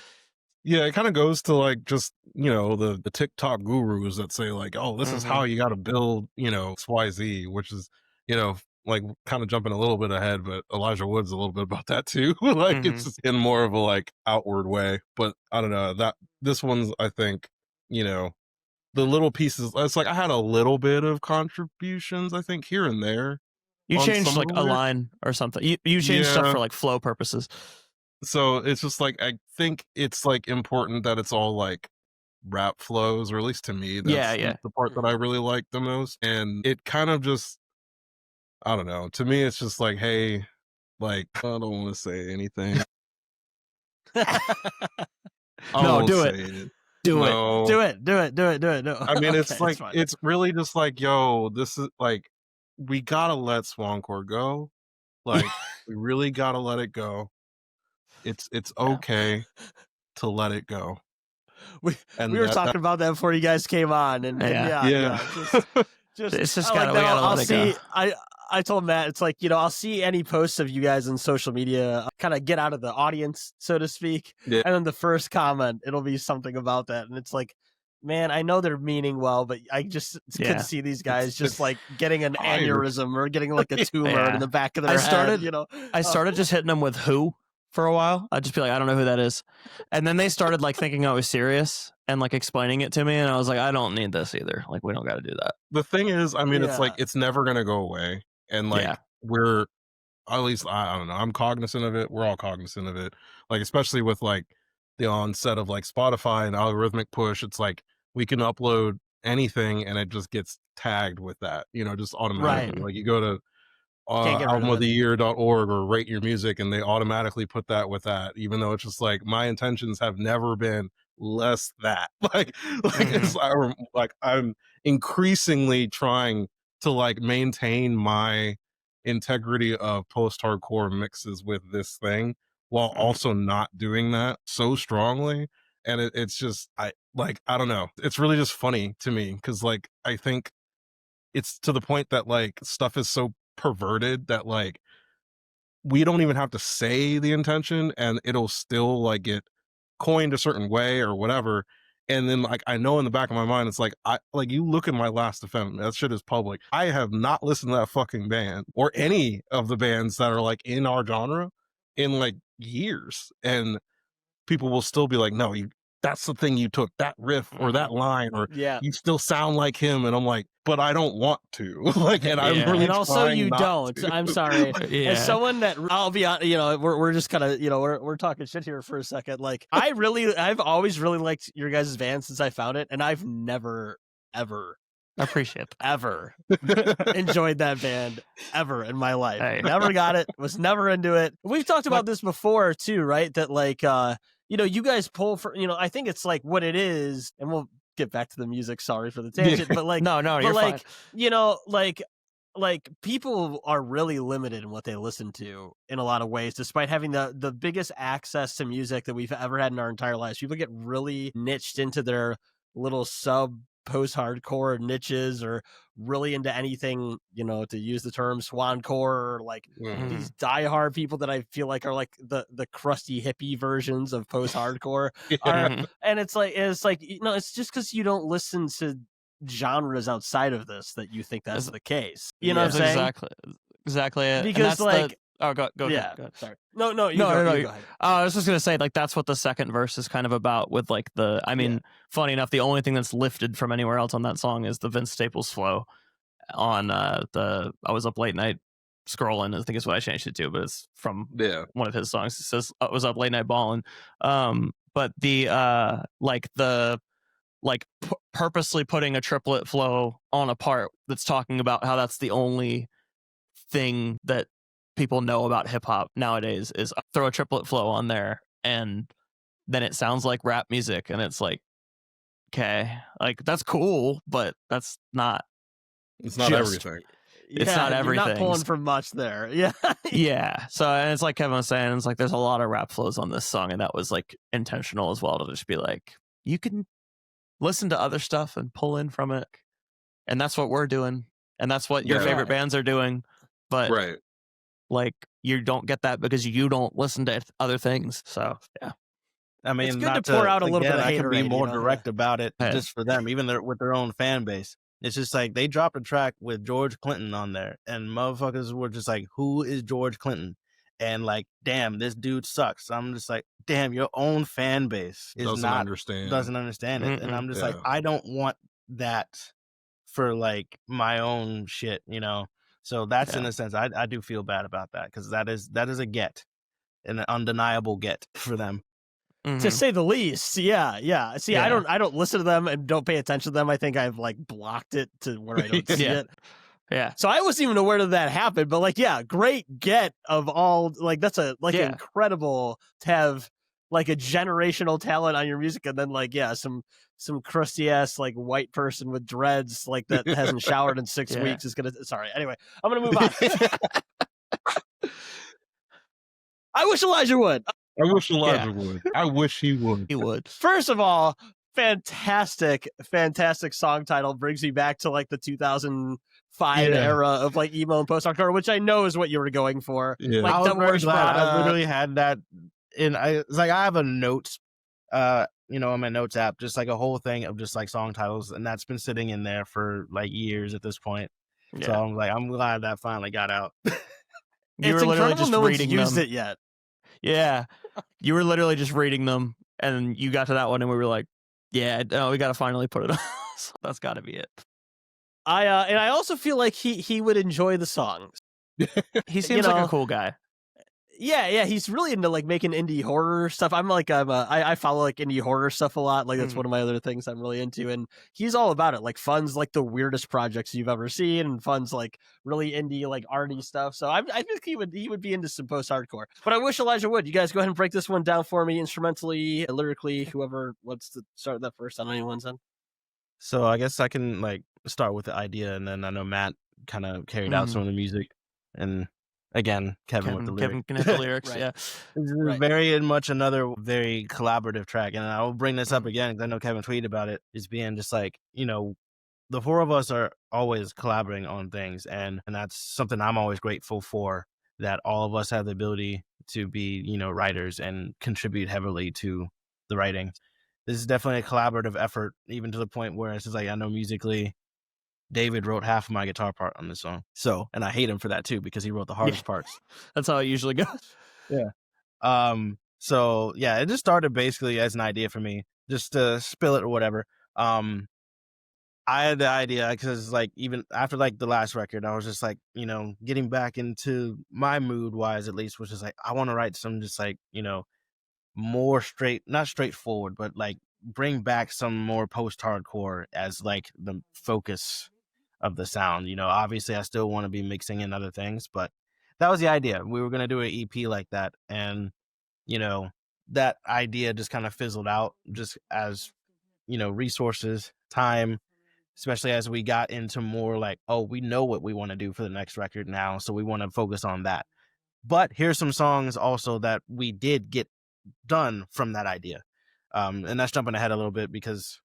Yeah, it kind of goes to like just, you know, the TikTok gurus that say like, oh, this is how you got to build, you know, XYZ, which is, you know, like kind of jumping a little bit ahead, but Elijah Wood's a little bit about that too. Like it's just in more of a like outward way. But I don't know, that this one's, I think, you know, the little pieces, it's like I had a little bit of contributions, I think, here and there. You changed like a line or something. You changed stuff for like flow purposes. So it's just like, I think it's like important that it's all like rap flows, or at least to me, that's the part that I really like the most. And it kind of just, I don't know, to me it's just like, hey, like, I don't want to say anything. No, do it. Do it. No. I mean, it's like, it's really just like, yo, this is like, we gotta let Swancore go. Like, we really gotta let it go. It's okay to let it go. We were talking about that before you guys came on, and just it's just we gotta let it go. I told Matt, it's like, you know, I'll see any posts of you guys on social media, kind of get out of the audience, so to speak. Yeah. And then the first comment, it'll be something about that. And it's like, man, I know they're meaning well, but I just could see these guys just like getting an aneurysm or getting like a tumor in the back of their head. You know, I started just hitting them with who for a while. I'd just be like, I don't know who that is. And then they started like thinking I was serious and like explaining it to me. And I was like, I don't need this either. Like, we don't got to do that. The thing is, I mean, it's like, it's never going to go away. And like, we're, at least, I don't know, I'm cognizant of it. We're all cognizant of it. Like, especially with like the onset of like Spotify and algorithmic push, it's like we can upload anything and it just gets tagged with that, you know, just automatically. Right. Like you go to albumoftheyear.org or rate your music and they automatically put that with that, even though it's just like, my intentions have never been less that. It's like I'm increasingly trying to like maintain my integrity of post-hardcore mixes with this thing while also not doing that so strongly. And it's just, I don't know, it's really just funny to me because like I think it's to the point that like stuff is so perverted that like we don't even have to say the intention and it'll still like get coined a certain way or whatever. And then like I know in the back of my mind, it's like, I like, you look at my Last Defense, that shit is public. I have not listened to that fucking band or any of the bands that are like in our genre in like years, and people will still be like, no, that's the thing you took, that riff or that line, or you still sound like him. And I'm like, but I don't want to. Like, and I'm really and also you don't. To. I'm sorry. As someone that, I'll be on, you know, we're just kind of, you know, we're talking shit here for a second. Like, I've always really liked your guys' band since I found it, and I've never ever appreciate ever enjoyed that band ever in my life. Never got it. Was never into it. We've talked about this before too, right? That like, you know, you guys pull for, you know, I think it's like what it is, and we'll get back to the music. Sorry for the tangent, but like, no, but you're like, fine. you know, like people are really limited in what they listen to in a lot of ways, despite having the biggest access to music that we've ever had in our entire lives. People get really niched into their little sub post-hardcore niches, or really into anything, you know, to use the term swancore, or like these diehard people that I feel like are like the crusty hippie versions of post-hardcore. And it's like you know, it's just because you don't listen to genres outside of this that you think that's the case. You know what I'm saying? Exactly it. Because like go yeah, ahead. Go ahead. sorry. No, you No, go, no, you no. go ahead. I was just gonna say, like, that's what the second verse is kind of about. With like I mean, funny enough, the only thing that's lifted from anywhere else on that song is the Vince Staples flow on I was up late night scrolling, I think is what I changed it to, but it's from one of his songs. It says I was up late night balling. But the purposely putting a triplet flow on a part that's talking about how that's the only thing that people know about hip hop nowadays is throw a triplet flow on there, and then it sounds like rap music, and it's like, okay, like that's cool, but that's not. It's not everything. It's not everything. You're not pulling from much there. Yeah. Yeah. So, and it's like Kevin was saying, it's like there's a lot of rap flows on this song, and that was like intentional as well, to just be like, you can listen to other stuff and pull in from it, and that's what we're doing, and that's what your favorite bands are doing, but like you don't get that because you don't listen to other things. So yeah, I mean, it's good to pour out a little bit of I can be haterade, more you know? direct about it just for them, even with their own fan base. It's just like they dropped a track with George Clinton on there, and motherfuckers were just like, "Who is George Clinton?" And like, damn, this dude sucks. I'm just like, damn, your own fan base doesn't understand it, and I'm just like, I don't want that for like my own shit, you know. So that's in a sense, I do feel bad about that, because that is a get, an undeniable get for them. To say the least. Yeah. See, I don't listen to them and don't pay attention to them. I think I've like blocked it to where I don't see it. Yeah. So I wasn't even aware that happened, but like, yeah, great get of all, like that's a like incredible to have like a generational talent on your music, and then like some crusty ass like white person with dreads like that hasn't showered in 6 weeks is gonna. Sorry. Anyway, I'm gonna move on. I wish Elijah would. I wish Elijah would. I wish he would. He would. First of all, fantastic song title. Brings me back to like the 2005 era of like emo and post-hardcore, which I know is what you were going for. Yeah. Like, I was very glad. I literally had that it's like I have a notes, you know, on my notes app, just like a whole thing of just like song titles, and that's been sitting in there for like years at this point. Yeah. So I'm glad that finally got out. You were literally just no reading one's used them. it yet. Yeah, you were literally just reading them, and you got to that one, and we were like, "Yeah, no, we got to finally put it on." So that's got to be it. And I also feel like he would enjoy the songs. He seems like a cool guy. Yeah, he's really into like making indie horror stuff. I follow like indie horror stuff a lot. Like that's one of my other things I'm really into, and he's all about it. Like funds like the weirdest projects you've ever seen, and funds like really indie like arty stuff. So I think he would be into some post hardcore. But I wish Elijah would. You guys go ahead and break this one down for me, instrumentally, lyrically. Whoever wants to start that first on anyone's end. So I guess I can like start with the idea, and then I know Matt kind of carried out some of the music, and again, Kevin with the lyrics. Kevin can hit the lyrics. Right. Yeah, this is very much another very collaborative track, and I will bring this up again because I know Kevin tweeted about it. Is being just like, you know, the four of us are always collaborating on things, and that's something I'm always grateful for. That all of us have the ability to be, you know, writers and contribute heavily to the writing. This is definitely a collaborative effort, even to the point where it's just like, I know musically, David wrote half of my guitar part on this song. So, and I hate him for that too, because he wrote the hardest parts. That's how it usually goes. Yeah. So yeah, it just started basically as an idea for me, just to spill it or whatever. I had the idea because like even after like the last record, I was just like, you know, getting back into my mood wise, at least, which is like, I want to write some just like, you know, more not straightforward, but like bring back some more post-hardcore as like the focus of the sound. You know, obviously I still want to be mixing in other things, but that was the idea. We were going to do an EP like that, and you know, that idea just kind of fizzled out just as resources, time, especially as we got into more like, oh, we know what we want to do for the next record now, so we want to focus on that. But here's some songs also that we did get done from that idea. And that's jumping ahead a little bit because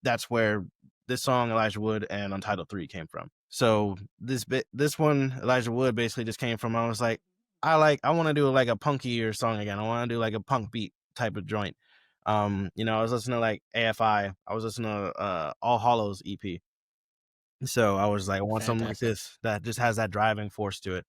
that's where this song Elijah Wood and Untitled 3 came from. So this one Elijah Wood basically just came from, I was like, I want to do like a punkier song again. I want to do like a punk beat type of joint. I was listening to like AFI. I was listening to All Hollows EP. So I was like, I want something like this that just has that driving force to it.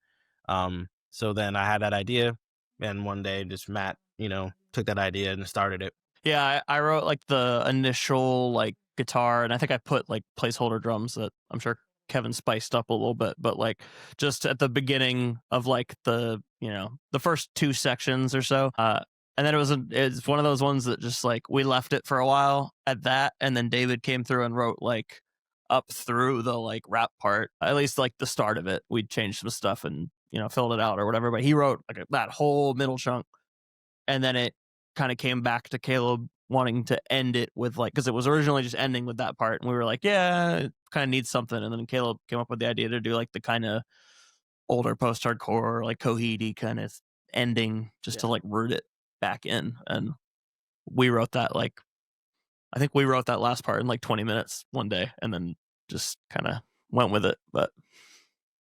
So then I had that idea, and one day just Matt, took that idea and started it. Yeah, I wrote like the initial like guitar, and I think I put like placeholder drums that I'm sure Kevin spiced up a little bit, but like just at the beginning of like the first 2 sections or so. And then it's one of those ones that just like we left it for a while at that, and then David came through and wrote like up through the like rap part, at least like the start of it. We changed some stuff and filled it out or whatever, but he wrote like that whole middle chunk, and then it kind of came back to Caleb wanting to end it with like, because it was originally just ending with that part, and we were like, yeah, it kind of needs something, and then Caleb came up with the idea to do like the kind of older post-hardcore like Coheed kind of ending just to like root it back in. And we wrote that I think we wrote that last part in like 20 minutes one day, and then just kind of went with it. But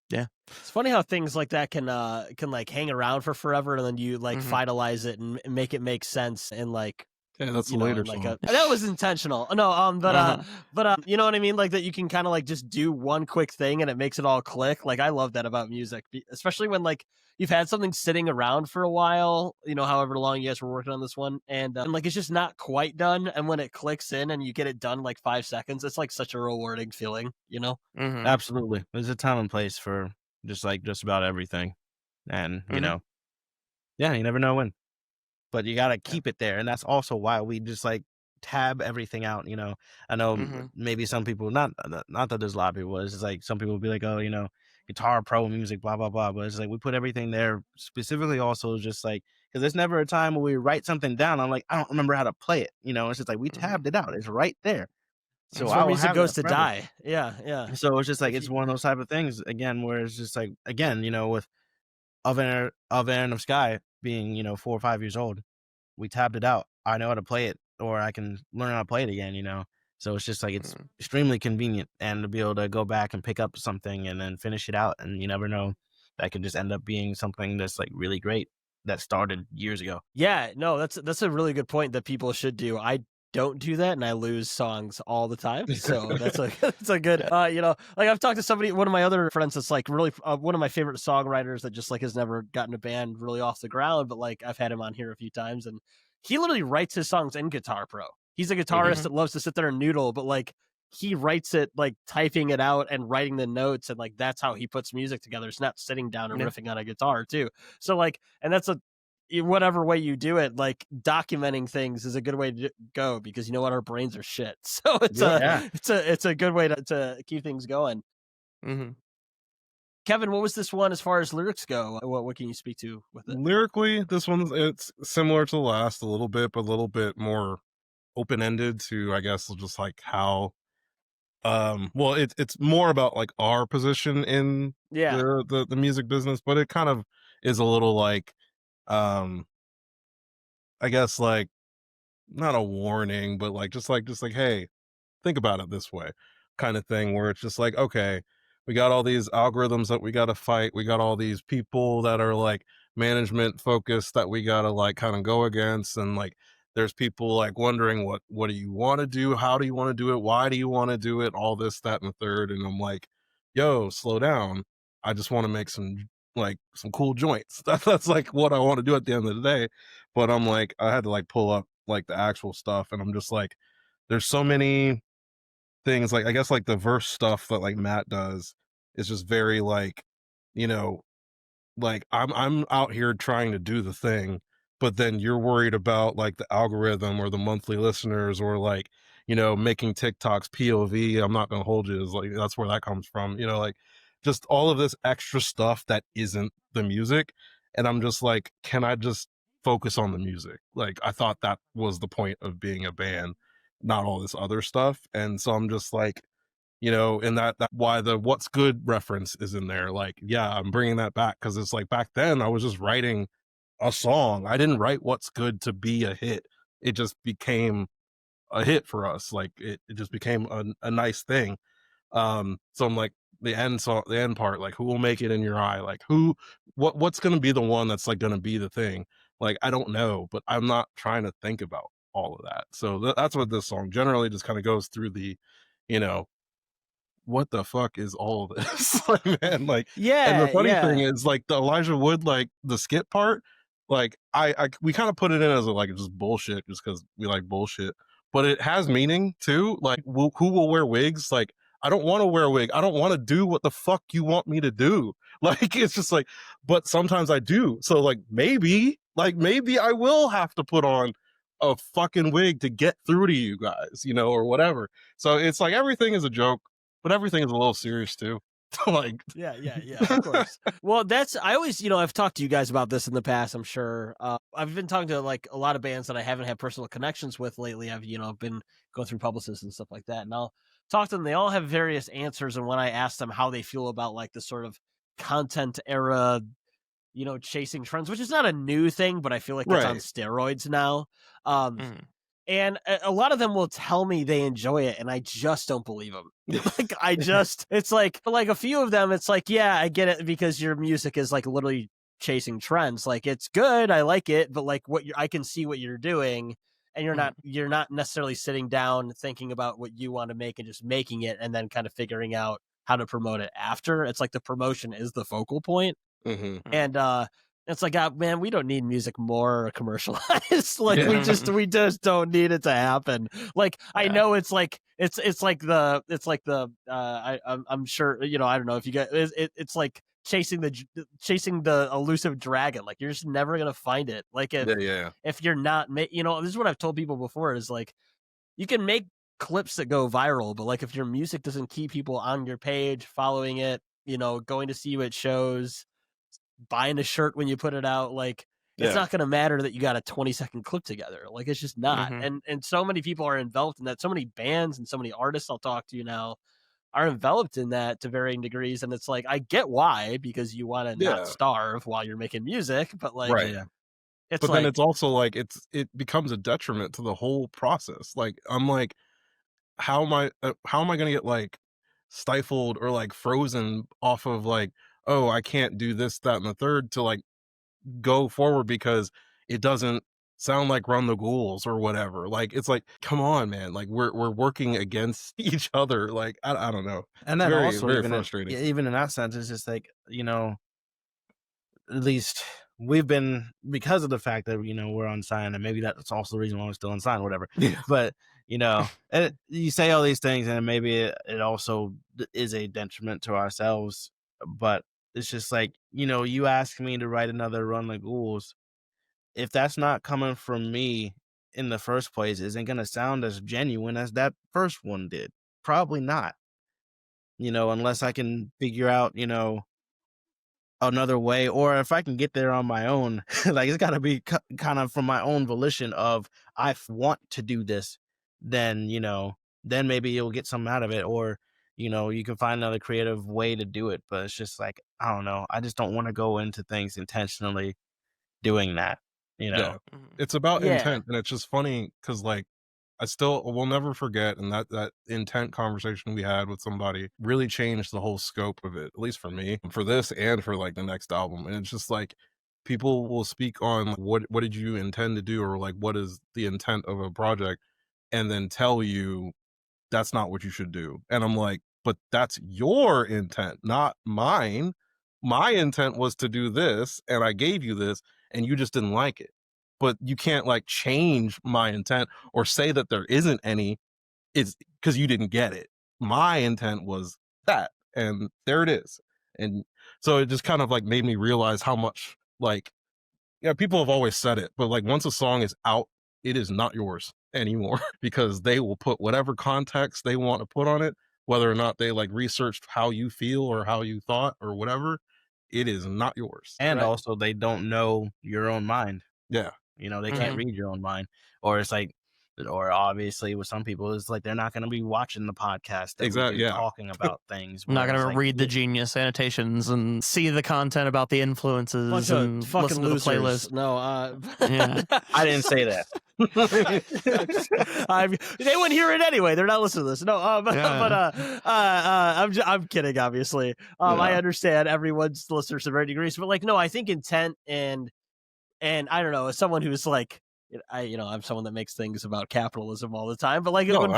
yeah, it's funny how things like that can like hang around for forever, and then you like finalize it and make it make sense, and like that's the later like song. that was intentional. No, but you know what I mean, like that you can kind of like just do one quick thing and it makes it all click. Like I love that about music, especially when like you've had something sitting around for a while, however long you guys were working on this one, and like it's just not quite done, and when it clicks in and you get it done in like 5 seconds, it's like such a rewarding feeling, Absolutely. There's a time and place for just about everything, and you never know when, but you got to keep it there. And that's also why we just like tab everything out. I know maybe some people, not that there's a lot of people, it's just like some people will be like, oh, Guitar Pro music, blah, blah, blah. But it's like we put everything there specifically also just like, because there's never a time where we write something down. I'm like, I don't remember how to play it. It's just like we tabbed it out. It's right there. So it's where music goes to die. Yeah. So it's just like, it's one of those type of things, again, where it's just like, again, with Of Air of Sky being, 4 or 5 years old, we tabbed it out. I know how to play it, or I can learn how to play it again, So it's just like, it's extremely convenient, and to be able to go back and pick up something and then finish it out. And you never know, that could just end up being something that's like really great that started years ago. Yeah, no, that's a really good point that people should do. I don't do that, and I lose songs all the time. So that's a good, like I've talked to one of my other friends that's like really one of my favorite songwriters that just like has never gotten a band really off the ground, but like I've had him on here a few times, and he literally writes his songs in Guitar Pro. He's a guitarist that loves to sit there and noodle, but like he writes it like typing it out and writing the notes, and like that's how he puts music together. It's not sitting down and riffing on a guitar too. So like, and that's whatever way you do it, like documenting things is a good way to go, because our brains are shit. So it's a good way to keep things going. Kevin, what was this one as far as lyrics go? What can you speak to with it? Lyrically, this one's, it's similar to the last a little bit, but a little bit more open-ended to, I guess, just like how well, it's more about like our position in the music business, but it kind of is a little like I guess like not a warning, but like just like hey, think about it this way kind of thing, where it's just like, okay, we got all these algorithms that we got to fight, we got all these people that are like management focused that we got to like kind of go against, and like there's people like wondering what do you want to do, how do you want to do it, why do you want to do it, all this, that, and the third. And I'm like, yo, slow down, I just want to make some cool joints. That's like what I want to do at the end of the day. But I'm like, I had to like pull up like the actual stuff, and I'm just like, there's so many things, like I guess like the verse stuff that like Matt does is just very like, like I'm out here trying to do the thing, but then you're worried about like the algorithm or the monthly listeners, or like, making TikToks POV. I'm not gonna hold you, is like, that's where that comes from, like just all of this extra stuff that isn't the music. And I'm just like, can I just focus on the music? Like, I thought that was the point of being a band, not all this other stuff. And so I'm just like, you know, and that why the what's good reference is in there. Like, yeah, I'm bringing that back because it's like back then I was just writing a song. I didn't write what's good to be a hit. It just became a hit for us. Like it just became a nice thing. So I'm like the end part, like who will make it in your eye? Like what's gonna be the one that's like gonna be the thing? Like I don't know, but I'm not trying to think about all of that. So that's what this song generally just kind of goes through the, you know, what the fuck is all of this? Like, man, like, and the funny thing is, like, the Elijah Wood, like, the skit part, like, we kind of put it in as, like, just bullshit, just because we like bullshit, but it has meaning, too, like, who will wear wigs? Like, I don't want to wear a wig. I don't want to do what the fuck you want me to do. Like, it's just like, but sometimes I do. So, like, maybe I will have to put on a fucking wig to get through to you guys, you know, or whatever. So it's like everything is a joke, but everything is a little serious too. Like, yeah, of course. Well, I always, I've talked to you guys about this in the past, I'm sure. I've been talking to like a lot of bands that I haven't had personal connections with lately. I've, been going through publicists and stuff like that. And I'll talk to them. They all have various answers. And when I ask them how they feel about like the sort of content era, chasing trends, which is not a new thing, but I feel like it's on steroids now. And a lot of them will tell me they enjoy it, and I just don't believe them. Like, it's like a few of them, it's like, yeah, I get it because your music is like literally chasing trends. Like, it's good, I like it, but like I can see what you're doing, and you're not necessarily sitting down thinking about what you want to make and just making it, and then kind of figuring out how to promote it after. It's like the promotion is the focal point. And it's like, man, we don't need music more commercialized. Like we just don't need it to happen. Like I know it's like I'm sure, I don't know if you guys, it's like chasing the elusive dragon. Like you're just never gonna find it. Like if you're not this is what I've told people before, is like you can make clips that go viral, but like if your music doesn't keep people on your page, following it, going to see you at shows, buying a shirt when you put it out, like it's not going to matter that you got a 20-second clip together. Like it's just not. And so many people are enveloped in that. So many bands and so many artists I'll talk to now are enveloped in that to varying degrees. And it's like, I get why, because you want to not starve while you're making music, but like, it's but like, then it's also like, it becomes a detriment to the whole process. Like, I'm like, how am I going to get like stifled or like frozen off of like, oh, I can't do this, that, and the third to like go forward because it doesn't sound like Run the Ghouls or whatever. Like, it's like, come on, man. Like we're working against each other. Like, I don't know. And then very, also very even frustrating. even in that sense, it's just like, at least we've been, because of the fact that, we're unsigned, and maybe that's also the reason why we're still unsigned, whatever. Yeah. But, and you say all these things, and maybe it also is a detriment to ourselves. But it's just like, you ask me to write another Run the Ghouls. If that's not coming from me in the first place, isn't going to sound as genuine as that first one did. Probably not. Unless I can figure out, another way, or if I can get there on my own. Like it's got to be kind of from my own volition of I want to do this, then then maybe you'll get something out of it, or you can find another creative way to do it. But it's just like, I don't know, I just don't want to go into things intentionally doing that. It's about intent, and it's just funny because like I will never forget, and that intent conversation we had with somebody really changed the whole scope of it, at least for me, for this and for like the next album. And it's just like people will speak on what did you intend to do, or like what is the intent of a project, and then tell you that's not what you should do. And I'm like, but that's your intent, not mine. My intent was to do this, and I gave you this, and you just didn't like it. But you can't like change my intent or say that there isn't any. It's because you didn't get it. My intent was that, and there it is. And so it just kind of like made me realize how much like, people have always said it, but like once a song is out, it is not yours anymore because they will put whatever context they want to put on it, whether or not they like researched how you feel or how you thought or whatever. It is not yours. And also they don't know your own mind. Yeah. They can't read your own mind. Or it's like, or obviously with some people it's like they're not going to be watching the podcast that we do talking about things. I'm not going whereas, to read the genius annotations and see the content about the influences Bunch and of fucking listen to the losers. playlist. No, Yeah. I didn't say that. They wouldn't hear it anyway. They're not listening to this. No, I'm kidding. Obviously, I understand everyone's listeners to varying degrees, but like, no, I think intent and I don't know, as someone who's like, I'm someone that makes things about capitalism all the time, but like when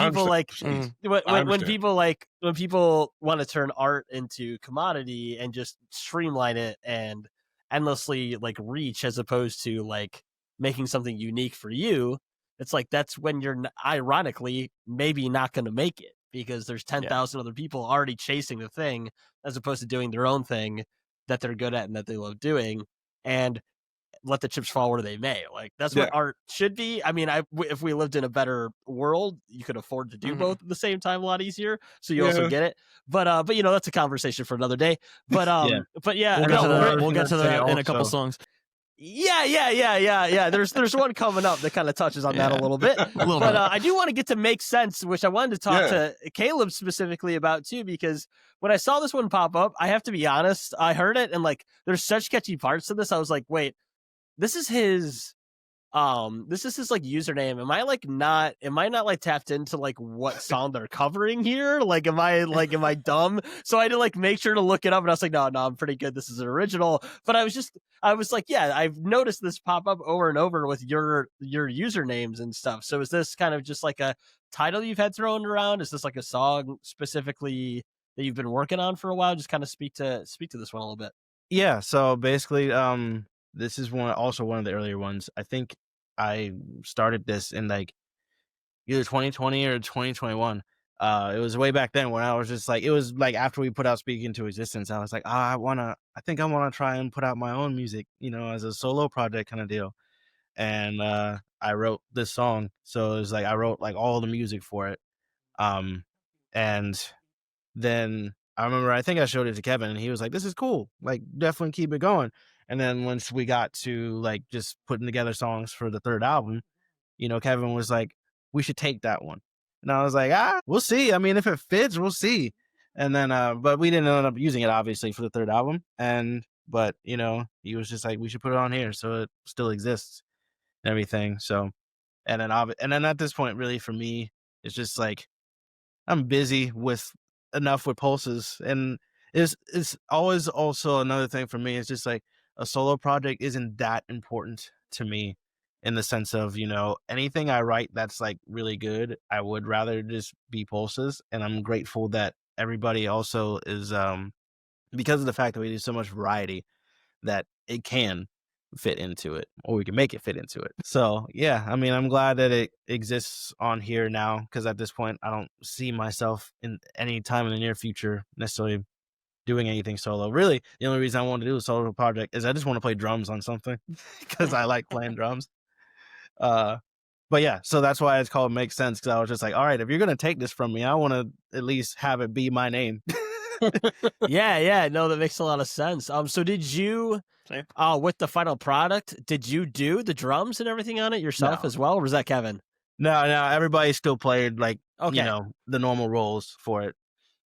people want to turn art into commodity and just streamline it and endlessly like reach as opposed to like making something unique for you, it's like that's when you're ironically maybe not going to make it because there's 10,000 other people already chasing the thing as opposed to doing their own thing that they're good at and that they love doing, and let the chips fall where they may. Like that's what art should be. I mean, if we lived in a better world, you could afford to do both at the same time a lot easier. So you also get it. But that's a conversation for another day. But we'll get to that in a couple songs. Yeah. There's one coming up that kind of touches on that a little bit. But I do want to get to Make Sense, which I wanted to talk to Caleb specifically about too, because when I saw this one pop up, I have to be honest, I heard it and like there's such catchy parts to this. I was like, wait, this is his like username. Am I not like tapped into like what song they're covering here? Like am I dumb? So I had to like make sure to look it up, and I was like, no, I'm pretty good. This is an original. But I was like, yeah, I've noticed this pop up over and over with your usernames and stuff. So is this kind of just like a title you've had thrown around? Is this like a song specifically that you've been working on for a while? Just kind of speak to this one a little bit. Yeah, so basically this is one of the earlier ones. I think I started this in like either 2020 or 2021. It was way back then when I was just like, it was like after we put out Speak Into Existence, I was like, I think I want to try and put out my own music, as a solo project kind of deal. And I wrote this song. So it was like I wrote like all the music for it. And then I remember, I think I showed it to Kevin and he was like, this is cool. Like, definitely keep it going. And then once we got to like just putting together songs for the third album, Kevin was like, we should take that one. And I was like, we'll see. I mean, if it fits, we'll see. And then, but we didn't end up using it obviously for the third album. But he was just like, we should put it on here so it still exists and everything. So, and then at this point, really for me, it's just like, I'm busy with enough with pulses, and it's always also another thing for me. It's just like a solo project isn't that important to me in the sense of, anything I write that's like really good, I would rather just be pulses. And I'm grateful that everybody also is, because of the fact that we do so much variety, that it can fit into it, or we can make it fit into it. So yeah, I mean, I'm glad that it exists on here now, because at this point I don't see myself in any time in the near future necessarily doing anything solo. Really, the only reason I want to do a solo project is I just want to play drums on something because I like playing drums. But yeah, so that's why it's called Make Sense, because I was just like, all right, if you're gonna take this from me, I want to at least have it be my name. Yeah, no, that makes a lot of sense. So did you with the final product, did you do the drums and everything on it yourself as well, or was that Kevin? No, everybody still played like the normal roles for it,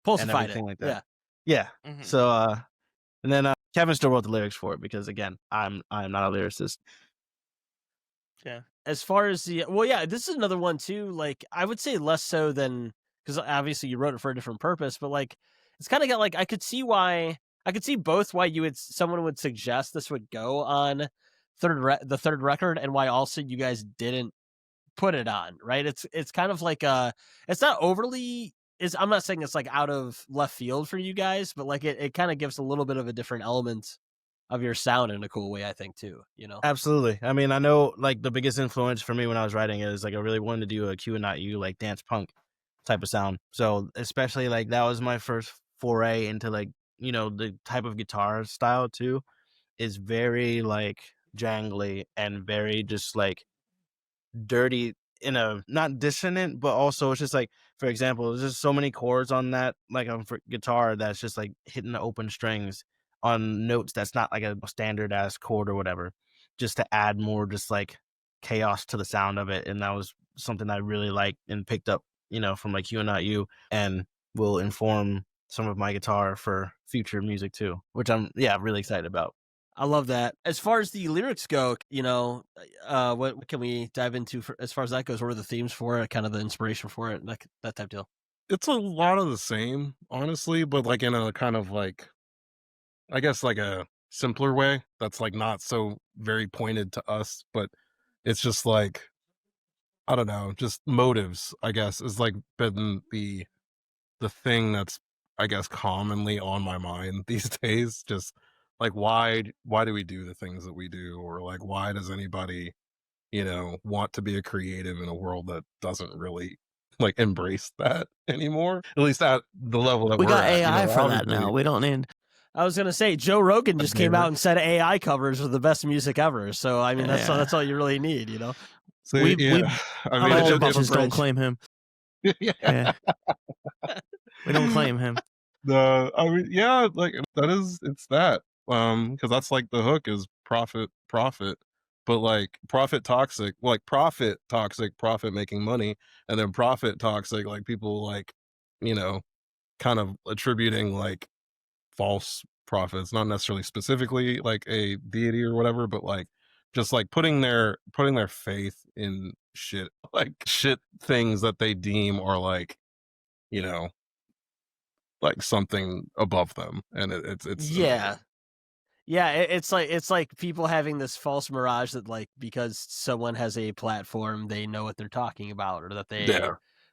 pulsified and everything it like that. Yeah. Mm-hmm. So and then Kevin still wrote the lyrics for it, because again, I'm not a lyricist. Yeah. As far as this is another one too. Like, I would say less so than, because obviously you wrote it for a different purpose, but like it's kind of got like, I could see both why someone would suggest this would go on the third record, and why also you guys didn't put it on, right? It's kind of like it's not overly, I'm not saying it's like out of left field for you guys, but like it kind of gives a little bit of a different element of your sound in a cool way, I think too, Absolutely. I mean, I know like the biggest influence for me when I was writing is like I really wanted to do a Q and Not You, like dance punk type of sound. So especially like that was my first foray into like, the type of guitar style too is very like jangly and very just like dirty, in a not dissonant, but also it's just like, for example, there's just so many chords on that like on guitar that's just like hitting the open strings on notes that's not like a standard ass chord or whatever, just to add more just like chaos to the sound of it. And that was something I really like and picked up, from like You and Not You, and will inform some of my guitar for future music too, which I'm really excited about. I love that. As far as the lyrics go, what can we dive into as far as that goes? What are the themes for it, kind of the inspiration for it, that type deal? It's a lot of the same, honestly, but like in a kind of like, I guess like a simpler way that's like not so very pointed to us, but it's just like, I don't know, just motives, I guess, is like been the thing that's, I guess, commonly on my mind these days. Just like why do we do the things that we do, or like why does anybody want to be a creative in a world that doesn't really like embrace that anymore, at least at the level that We we're got at, AI for that now. We don't need. I was gonna say Joe Rogan just came out and said AI covers are the best music ever. So I mean that's all you really need, So, We I mean, all it bitches don't claim him. yeah. We don't claim him. I mean, yeah, like it's that. Because that's like the hook is profit, but like profit toxic, profit making money, and then profit toxic, like people like, kind of attributing like false prophets, not necessarily specifically like a deity or whatever, but like just like putting their faith in shit, like shit things that they deem are like, like something above them, and it's Yeah. Yeah, it's like people having this false mirage that like because someone has a platform, they know what they're talking about, or that they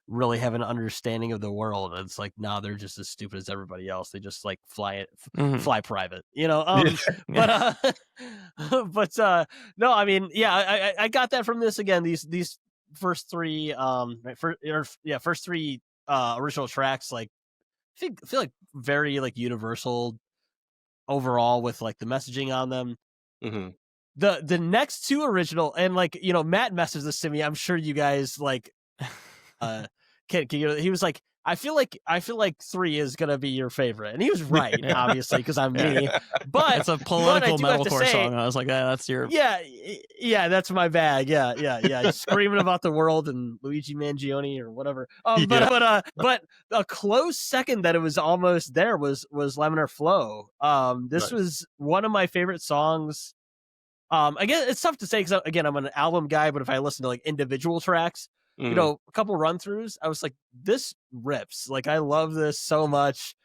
really have an understanding of the world. It's like, no, they're just as stupid as everybody else. They just like fly private, But no, I mean, yeah, I got that from this again. These first three first three original tracks, like feel like very like universal overall with like the messaging on them. Mm-hmm. The next two original, and like Matt messaged this to me. I'm sure you guys like he was like, I feel like 3 is gonna be your favorite, and he was right, obviously, because I'm me. But it's a political metalcore song. I was like, that's your that's my bag. Yeah. Screaming about the world and Luigi Mangione or whatever. But a close second that it was almost there was Laminar Flow. This was one of my favorite songs. Again, it's tough to say because again, I'm an album guy, but if I listen to like individual tracks, a couple run throughs, I was like, this rips. Like, I love this so much.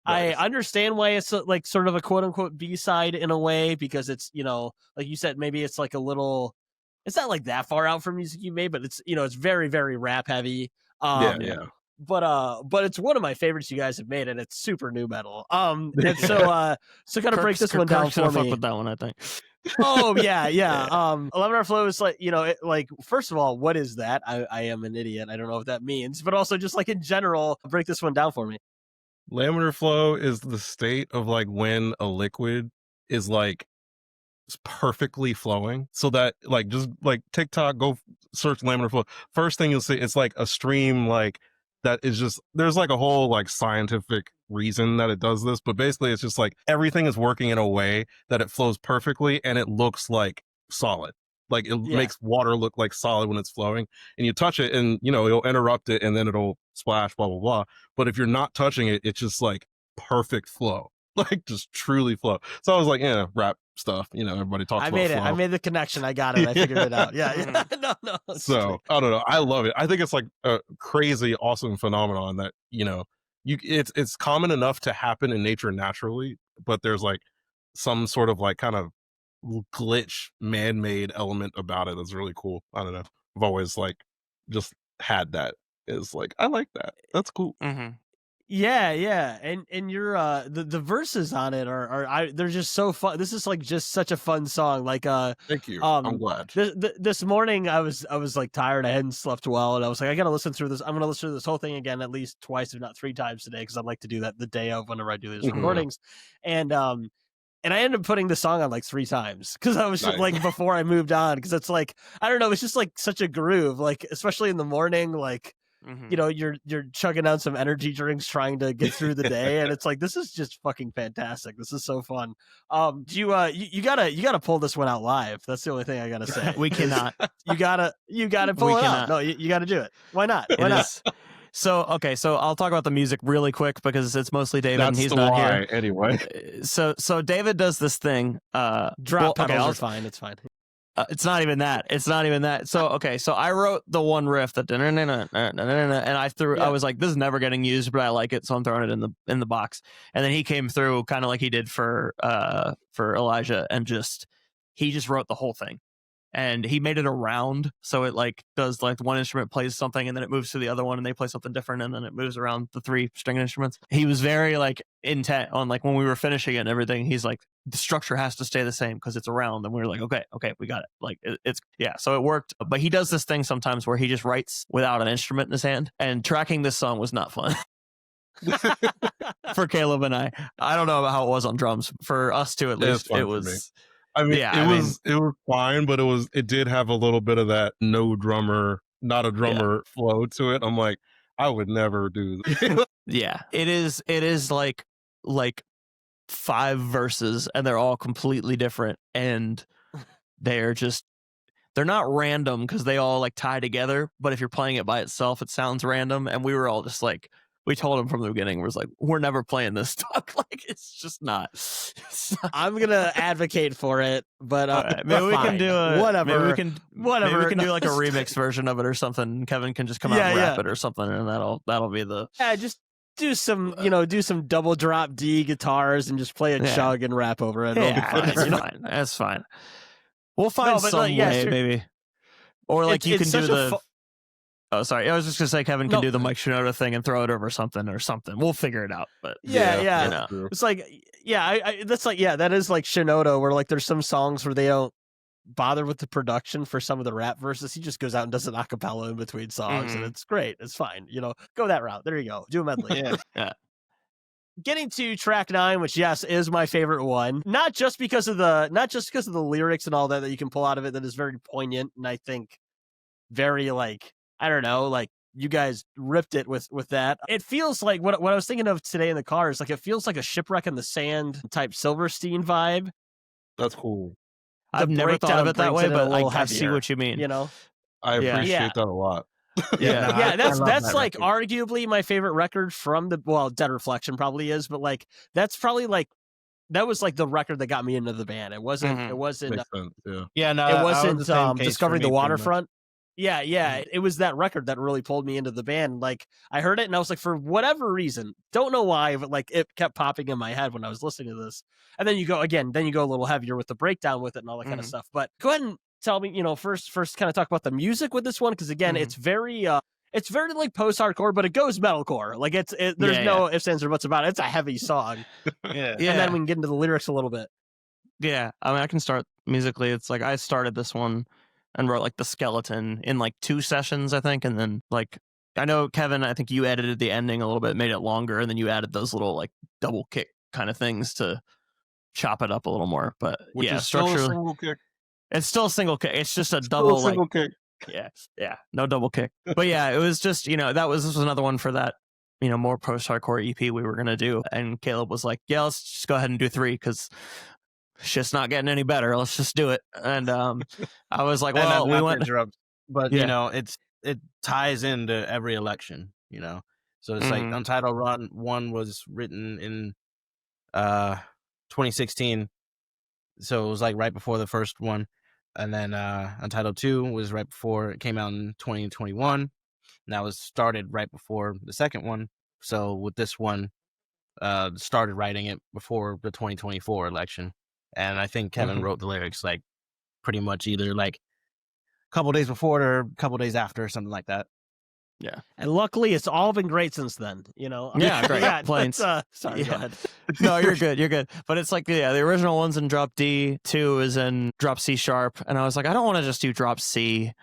Nice. I understand why it's like sort of a quote unquote B-side in a way, because it's, like you said, maybe it's like a little, it's not like that far out from music you made, but it's, it's very, very rap heavy. But it's one of my favorites you guys have made, and it's super new metal. And so kind of break this one down for me. Fuck with that one, I think. Oh yeah. Laminar Flow is like, like, first of all, what is that? I am an idiot. I don't know what that means, but also just like in general, break this one down for me. Laminar flow is the state of like when a liquid is like perfectly flowing, so that like just like TikTok, go search laminar flow. First thing you'll see, it's like a stream like that is just, there's like a whole like scientific reason that it does this, but basically it's just like everything is working in a way that it flows perfectly and it looks like solid. Like it makes water look like solid when it's flowing, and you touch it and it'll interrupt it and then it'll splash, blah blah blah. But if you're not touching it, it's just like perfect flow, like just truly flow. So I was like, rap stuff, everybody talks about flow. I made the connection. I got it. I figured it out. Yeah. No. So I don't know. I love it. I think it's like a crazy, awesome phenomenon that it's common enough to happen in nature naturally, but there's like some sort of like kind of glitch, man-made element about it that's really cool. I don't know. I've always like just had that. Is like, I like that. That's cool. Mm-hmm. Yeah, and you're the verses on it are they're just so fun. This is like just such a fun song. Like thank you. I'm glad. This morning I was like tired. I hadn't slept well, and I was like, I gotta listen through this. I'm gonna listen to this whole thing again at least twice, if not 3 times today, because I'd like to do that the day of whenever I do these recordings. And I ended up putting the song on like 3 times because I was just, like, before I moved on, because it's like, I don't know, it's just like such a groove, like especially in the morning, like. you know, you're chugging down some energy drinks trying to get through the day, and it's like, this is just fucking fantastic. This is so fun. Do you gotta pull this one out live. That's the only thing I gotta say. We cannot. You gotta pull it out. No, you gotta do it. Why not? Why not? So I'll talk about the music really quick because it's mostly David and he's not why, here. Anyway. So David does this thing. Drop pedals are fine. It's fine. It's not even that. It's not even that. So I wrote the one riff that and I threw. I was like, this is never getting used, but I like it, so I'm throwing it in the box. And then he came through kind of like he did for Elijah, and he just wrote the whole thing. And he made it a round, so it like does like one instrument plays something and then it moves to the other one and they play something different and then it moves around the 3 string instruments. He was very like intent on like when we were finishing it and everything. He's like, the structure has to stay the same because it's a round, and we were like, okay, we got it. Like it's so it worked. But he does this thing sometimes where he just writes without an instrument in his hand, and tracking this song was not fun. For Caleb and I don't know about how it was on drums. For us two, at least, it was. I mean, it was fine, but it did have a little bit of that not a drummer flow to it. I'm like, I would never do that. Yeah, it is like 5 verses and they're all completely different, and they're not random because they all like tie together, but if you're playing it by itself it sounds random. And we were all just like, we told him from the beginning, we're never playing this stuff. Like it's just not. I'm gonna advocate for it, but right, maybe we can do whatever. Maybe we can do like a remix version of it or something. Kevin can just come out and rap it or something, and that'll be the just do some double drop D guitars and just play a chug and rap over it. Fine. That's fine. We'll find some way, maybe. Or like you can do the. Oh, sorry. I was just gonna say Kevin can do the Mike Shinoda thing and throw it over something. We'll figure it out. But yeah. It's like that is like Shinoda, where like there's some songs where they don't bother with the production for some of the rap verses. He just goes out and does an acapella in between songs, and it's great. It's fine. Go that route. There you go. Do a medley. Yeah. Getting to track 9, which is my favorite one, not just because of the lyrics and all that you can pull out of it. That is very poignant, and I think very like. I don't know, like you guys ripped it with that. It feels like what I was thinking of today in the car is like it feels like a Shipwreck in the Sand type Silverstein vibe. That's cool. I've never thought of it that way, but I see what you mean. I appreciate that a lot. That's like arguably my favorite record from Dead Reflection probably is, but like that's probably like that was like the record that got me into the band. It wasn't. It wasn't. Makes sense, it wasn't Discovering the Waterfront. Yeah. It was that record that really pulled me into the band. Like I heard it and I was like, for whatever reason, don't know why, but like it kept popping in my head when I was listening to this. And then you go a little heavier with the breakdown with it and all that kind of stuff. But go ahead and tell me, first kind of talk about the music with this one, because again, it's very like post-hardcore, but it goes metalcore. Like there's no ifs, ands, or buts about it. It's a heavy song. And then we can get into the lyrics a little bit. Yeah, I mean, I can start musically. It's like I started this one and wrote like the skeleton in like 2 sessions, I think. And then like, I know Kevin, I think you edited the ending a little bit, made it longer. And then you added those little like double kick kind of things to chop it up a little more. But which is still a single kick. It's still a single kick. It's just a double single kick. Yeah. No double kick. But yeah, it was just, this was another one for that, more post-hardcore EP we were going to do. And Caleb was like, yeah, let's just go ahead and do 3 because shit's not getting any better. Let's just do it. And I was like, well, we went. But it ties into every election. So it's like Untitled 1 was written in 2016, so it was like right before the first one, and then Untitled 2 was right before it came out in 2021. And that was started right before the second one. So with this one, started writing it before the 2024 election. And I think Kevin wrote the lyrics like pretty much either like a couple days before or a couple days after or something like that. Yeah. And luckily it's all been great since then, Yeah, great. Planes. Sorry, go ahead. No, you're good. But it's like, the original one's in drop D, 2 is in drop C sharp. And I was like, I don't want to just do drop C.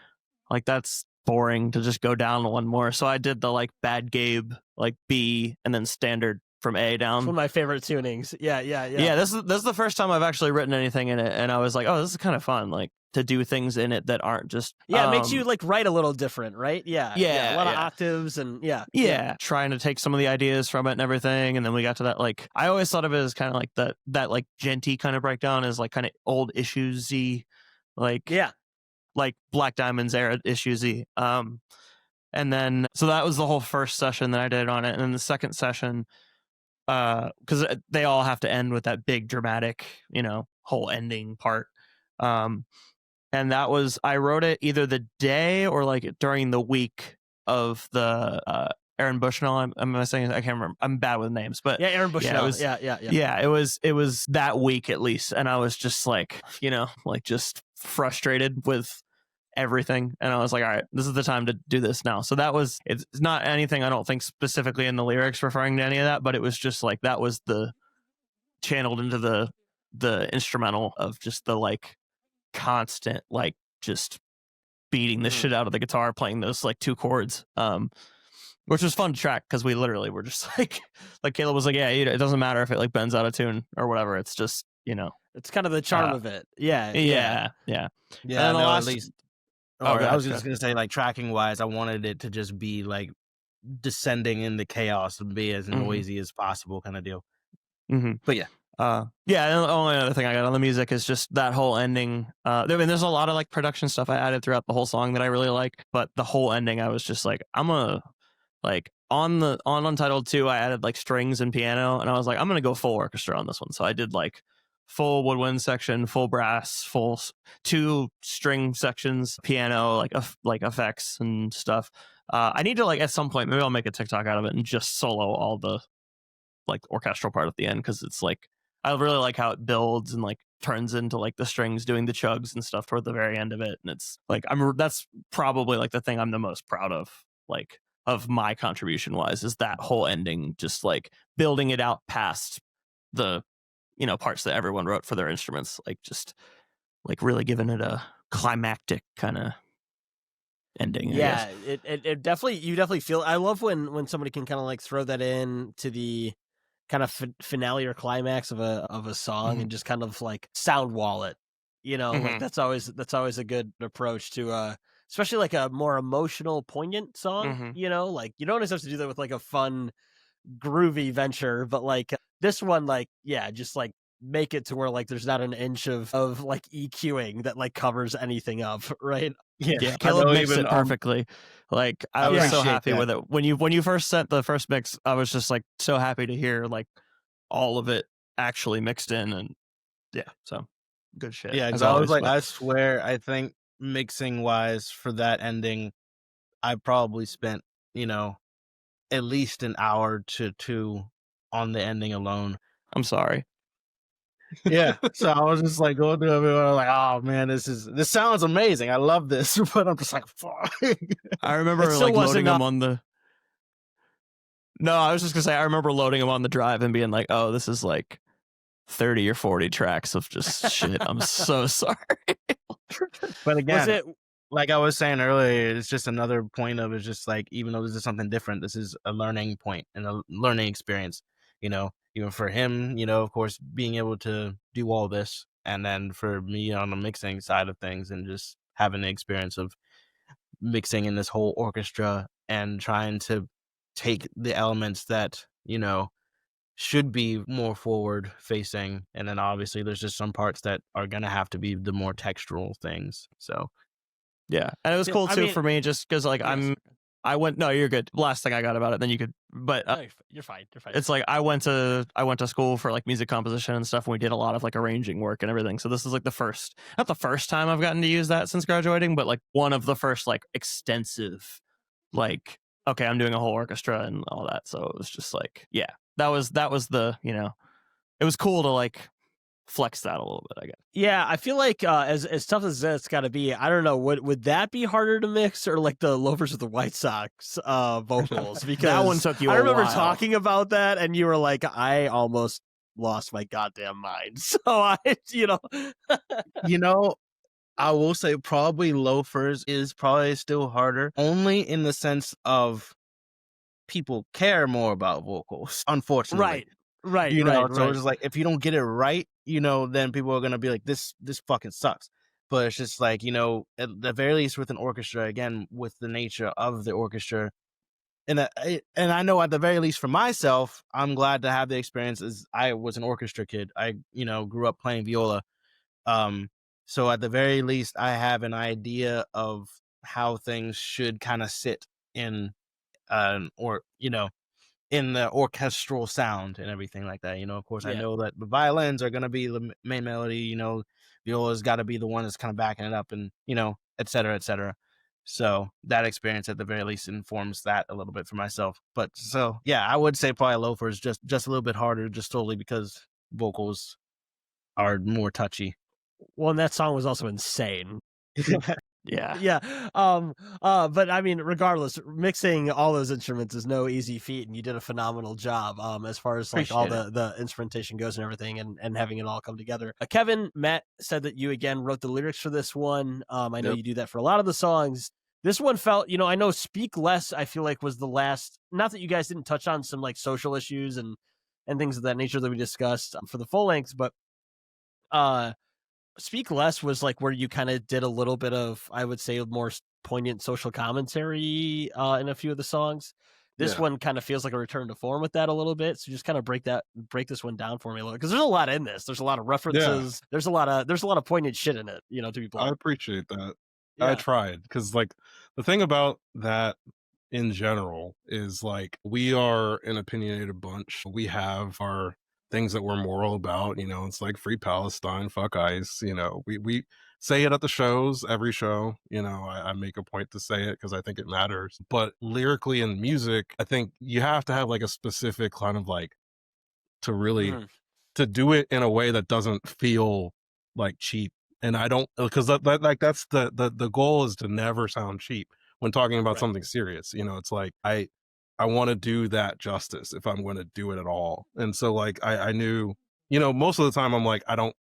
Like that's boring to just go down 1 more. So I did the like Bad Gabe, like B, and then standard from A down. It's one of my favorite tunings. Yeah. Yeah, this is the first time I've actually written anything in it, and I was like, oh, this is kind of fun. Like to do things in it that aren't just it makes you like write a little different, right? Yeah, a lot of octaves and trying to take some of the ideas from it and everything. And then we got to that, like, I always thought of it as kind of like that like genty kind of breakdown is like kind of old issues-y, like like Black Diamond's era issues-y. And then so that was the whole first session that I did on it, and then the second session, because they all have to end with that big dramatic, whole ending part. And that was, I wrote it either the day or like during the week of the Aaron Bushnell. I'm saying, I can't remember. I'm bad with names, but Aaron Bushnell. It was that week at least, and I was just like, like just frustrated with everything, and I was like, all right, this is the time to do this now. So it's not anything, I don't think, specifically in the lyrics referring to any of that, but it was just like that was the channeled into the instrumental of just the like constant like just beating the shit out of the guitar, playing those like 2 chords, which was fun to track because we literally were just like Caleb was like, yeah, it doesn't matter if it like bends out of tune or whatever, it's just it's kind of the charm of it. Yeah. And at least I was just gonna say, like, tracking wise, I wanted it to just be like descending into chaos and be as noisy as possible, kind of deal. But and the only other thing I got on the music is just that whole ending. I mean, there's a lot of like production stuff I added throughout the whole song that I really like, but the whole ending, I was just like, I'm gonna like on Untitled 2, I added like strings and piano, and I was like, I'm gonna go full orchestra on this one. So I did like full woodwind section, full brass, full 2 string sections, piano, like effects and stuff. I need to, like, at some point, maybe I'll make a TikTok out of it and just solo all the like orchestral part at the end, because it's like I really like how it builds and like turns into like the strings doing the chugs and stuff toward the very end of it, and it's like that's probably like the thing I'm the most proud of, like of my contribution wise, is that whole ending, just like building it out past the parts that everyone wrote for their instruments, like just like really giving it a climactic kind of ending. Yeah, it definitely, you definitely feel. I love when somebody can kind of like throw that in to the kind of finale or climax of a song and just kind of like sound wall it. Like that's always a good approach to especially like a more emotional, poignant song. Like you don't always have to do that with like a fun, groovy venture, but like this one, like just like make it to where like there's not an inch of like EQing that like covers anything up, right? Caleb mixed it perfectly. Like I was so happy with it when you first sent the first mix. I was just like so happy to hear like all of it actually mixed in, and so good shit. Because I was like, I swear, I think mixing wise for that ending, I probably spent at least an hour to 2 on the ending alone. I'm sorry. So I was just like going through everyone. I was like, oh man, this sounds amazing. I love this, but I'm just like, fuck. I remember like loading them on the. No, I was just gonna say I remember loading them on the drive and being like, oh, this is like 30 or 40 tracks of just shit. I'm so sorry. But again, like I was saying earlier, it's just another point of, it's just like, even though this is something different, this is a learning point and a learning experience, even for him, of course, being able to do all this. And then for me on the mixing side of things, and just having the experience of mixing in this whole orchestra and trying to take the elements that, should be more forward facing. And then obviously there's just some parts that are going to have to be the more textural things. So. Yeah, and it was cool too for me, just because like I went. No, you're good. Last thing I got about it, then you could. But no, you're fine. You're fine. It's like I went to school for like music composition and stuff, and we did a lot of like arranging work and everything. So this is like not the first time I've gotten to use that since graduating, but like one of the first like extensive, like, okay, I'm doing a whole orchestra and all that. So it was just like, that was the it was cool to like flex that a little bit, I guess. Yeah, I feel like as tough as that's got to be, I don't know, would that be harder to mix, or like the Loafers of the White Sox vocals? Because that one took you I remember a while. talking about that, and you were like, I almost lost my goddamn mind. So I I will say probably Loafers is probably still harder, only in the sense of people care more about vocals, unfortunately. Right. So it's like, if you don't get it right, then people are gonna be like, this fucking sucks. but it's just like, you know, at the very least with an orchestra, again, with the nature of the orchestra, and I know at the very least for myself, I'm glad to have the experience as I was an orchestra kid. I, you know, grew up playing viola. Um, so at the very least, I have an idea of how things should kind of sit in, or, you know, in the orchestral sound and everything like that. You know, of course, I Yeah. know that the violins are going to be the main melody, you know, viola's got to be the one that's kind of backing it up, and, you know, et cetera, et cetera. So that experience at the very least informs that a little bit for myself. But so, yeah, I would say probably Loafer is just a little bit harder, just totally because vocals are more touchy. Well, and that song was also insane. Yeah. Yeah. But I mean, regardless, mixing all those instruments is no easy feat, and you did a phenomenal job. As far as like all Appreciate the instrumentation goes and everything, and having it all come together. Kevin, Matt said that you again wrote the lyrics for this one. I know Yep. you do that for a lot of the songs. This one felt, you know, I know "Speak Less," I feel like was the last. Not that you guys didn't touch on some like social issues and things of that nature that we discussed for the full lengths, but Speak Less was like where you kind of did a little bit of, I would say, more poignant social commentary in a few of the songs. This Yeah. one kind of feels like a return to form with that a little bit. So just kind of break this one down for me a little, because there's a lot in this. There's a lot of references. There's a lot of poignant shit in it. You know, to be I blunt. appreciate that. I Yeah. tried, because like the thing about that in general is like we are an opinionated bunch. We have our things that we're moral about, you know. It's like free Palestine, fuck ICE, you know. We say it at the shows, every show, you know. I make a point to say it because I think it matters. But lyrically in music, I think you have to have like a specific kind of like to really Mhm. to do it in a way that doesn't feel like cheap. And I don't, because that like that's the goal is to never sound cheap when talking about Right. something serious. You know, it's like I want to do that justice if I'm going to do it at all. And so like I knew, you know, most of the time I'm like, I don't,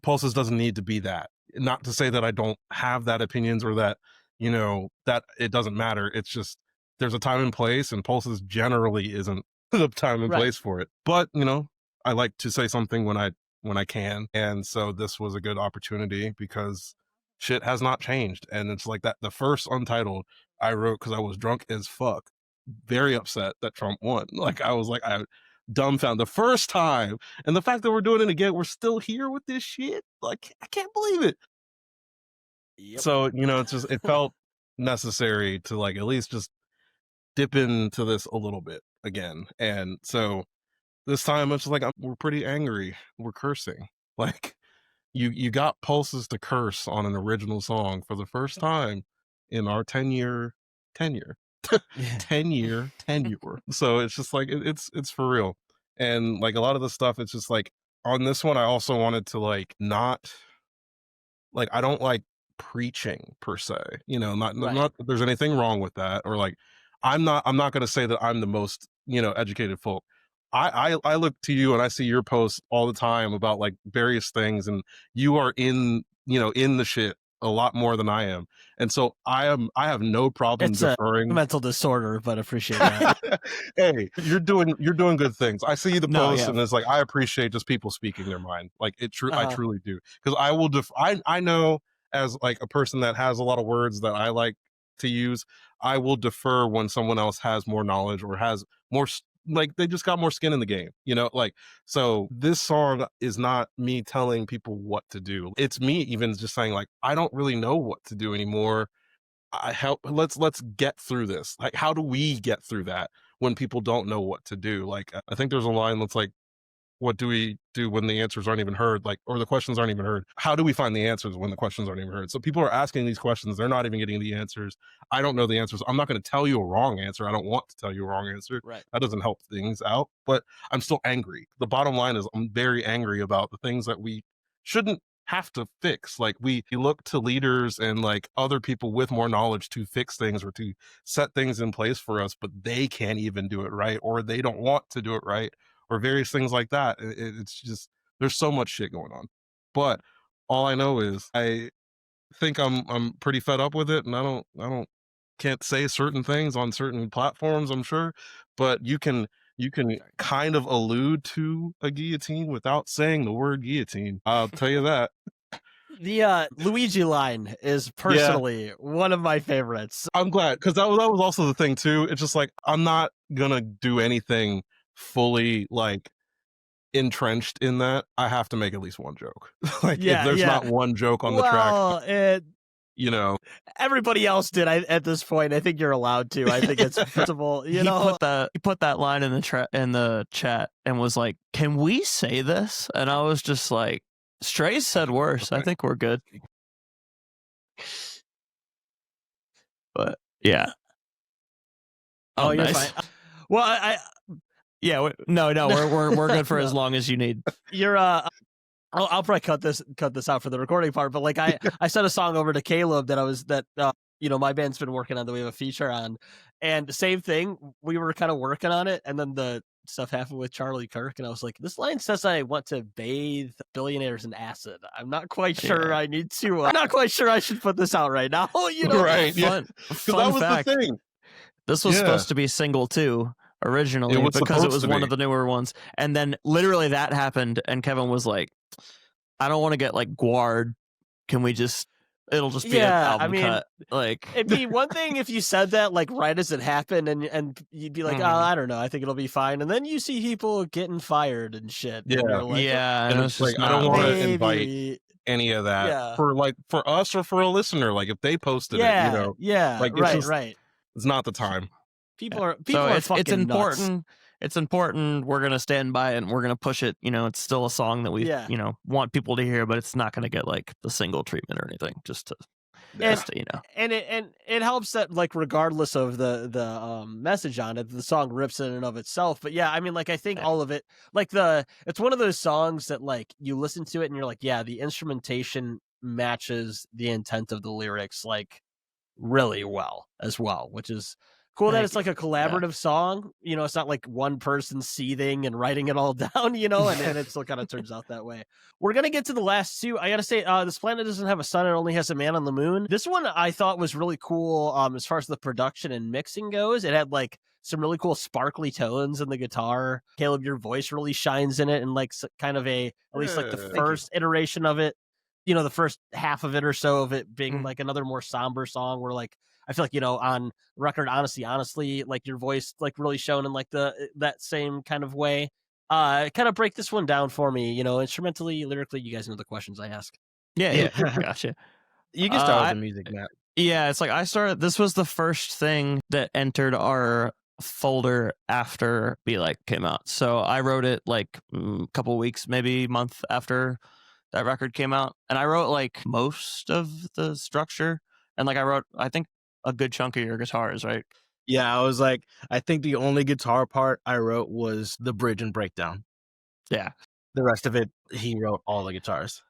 Pulses doesn't need to be that. Not to say that I don't have that opinions or that, you know, that it doesn't matter. It's just there's a time and place, and Pulses generally isn't the time and Right. place for it. But, you know, I like to say something when I can. And so this was a good opportunity because shit has not changed. And it's like that the first Untitled I wrote because I was drunk as fuck, very upset that Trump won. Like I was like I dumbfounded the first time, and the fact that we're doing it again, we're still here with this shit. Like I can't believe it. Yep. So you know, it's just it felt necessary to like at least just dip into this a little bit again. And so this time it's just like we're pretty angry. We're cursing. Like you got Pulses to curse on an original song for the first time in our 10-year tenure. 10-year tenure. So it's just like it's for real. And like a lot of the stuff, it's just like on this one, I also wanted to like not like I don't like preaching per se. You know, Right. not that there's anything wrong with that, or like I'm not gonna say that I'm the most, you know, educated folk. I look to you and I see your posts all the time about like various things, and you are in, you know, in the shit a lot more than I am. And so I have no problem It's a deferring. mental disorder, but appreciate that. Hey, you're doing good things. I see the No, post yeah. and it's like I appreciate just people speaking their mind. Like I Uh-huh. truly do, because I will I know as like a person that has a lot of words that I like to use, I will defer when someone else has more knowledge or has more like they just got more skin in the game, you know. Like so this song is not me telling people what to do. It's me even just saying like I don't really know what to do anymore. I help let's get through this. Like how do we get through that when people don't know what to do? Like I think there's a line that's like, what do we do when the answers aren't even heard, like, or the questions aren't even heard? How do we find the answers when the questions aren't even heard? So people are asking these questions, they're not even getting the answers. I don't know the answers. I'm not going to tell you a wrong answer. I don't want to tell you a wrong answer. Right. That doesn't help things out, but I'm still angry. The bottom line is I'm very angry about the things that we shouldn't have to fix. Like we look to leaders and like other people with more knowledge to fix things or to set things in place for us, but they can't even do it right, or they don't want to do it right, or various things like that. It's just there's so much shit going on. But all I know is I think I'm pretty fed up with it, and I don't can't say certain things on certain platforms, I'm sure, but you can kind of allude to a guillotine without saying the word guillotine. I'll tell you that. The Luigi line is personally one of my favorites. I'm glad, because that was also the thing too. It's just like, I'm not gonna do anything fully like entrenched in that. I have to make at least one joke. Like, if there's not one joke on the track, you know, everybody else did. At this point, I think you're allowed to. I think it's principle. You know, he put that line in the chat and was like, "Can we say this?" And I was just like, "Strays said worse. I think we're good." But yeah. Oh, you're fine. Well, we're good for as long as you need. You're I'll probably cut this out for the recording part, but like I sent a song over to Caleb that my band's been working on, that we have a feature on, and the same thing, we were kind of working on it, and then the stuff happened with Charlie Kirk, and I was like, this line says I want to bathe billionaires in acid. I'm not quite sure I need to. I'm not quite sure I should put this out right now. Right? Fun that was fact. the thing. This was supposed to be single 2 originally, because it was one of the newer ones, and then literally that happened, and Kevin was like, I don't want to get like guard. Can we just? It'll just be an album cut. Like, it'd be one thing if you said that like right as it happened, and you'd be like, oh, I don't know, I think it'll be fine. And then you see people getting fired and shit. Yeah, and you're like, and it's like, I don't want to invite any of that for us or for a listener. Like, if they posted it, like, it's right. It's not the time. People are fucking it's important. Nuts. It's important. We're gonna stand by it, and we're gonna push it. It's still a song that we want people to hear, but it's not gonna get like the single treatment or anything. And it helps that, like, regardless of the message on it, the song rips in and of itself. But yeah, I mean, like, I think all of it, like, it's one of those songs that, like, you listen to it and you're like, yeah, the instrumentation matches the intent of the lyrics like really well as well, which is cool. That it's like a collaborative song. It's not like one person seething and writing it all down, and it still kind of turns out that way. We're going to get to the last two. I got to say, This Planet Doesn't Have a Sun, It Only Has a Man on the Moon. This one I thought was really cool as far as the production and mixing goes. It had like some really cool sparkly tones in the guitar. Caleb, your voice really shines in it, and like kind of at least like the first iteration of it, the first half of it or so of it being like another more somber song where like, I feel like, on record, honestly, like your voice, like really shown in like that same kind of way. Kind of break this one down for me, instrumentally, lyrically. You guys know the questions I ask. Yeah. Gotcha. You can start with the music, Matt. Yeah, it's like this was the first thing that entered our folder after Be Like came out. So I wrote it like a couple weeks, maybe month after that record came out. And I wrote like most of the structure. And like I wrote, I think, a good chunk of your guitars, right? Yeah, I think the only guitar part I wrote was the bridge and breakdown. Yeah. The rest of it, he wrote all the guitars.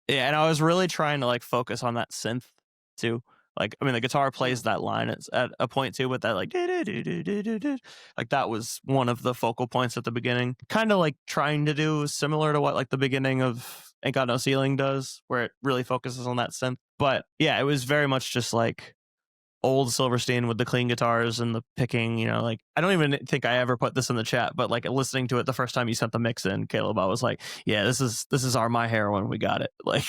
Yeah, and I was really trying to like focus on that synth too. Like, I mean, the guitar plays that line at a point too, but that like that was one of the focal points at the beginning. Kind of like trying to do similar to what like the beginning of Ain't Got No Ceiling does, where it really focuses on that synth. But yeah, it was very much just like old Silverstein with the clean guitars and the picking, like, I don't even think I ever put this in the chat, but like listening to it the first time you sent the mix in, Caleb, I was like, yeah, this is our My Heroine. We got it. Like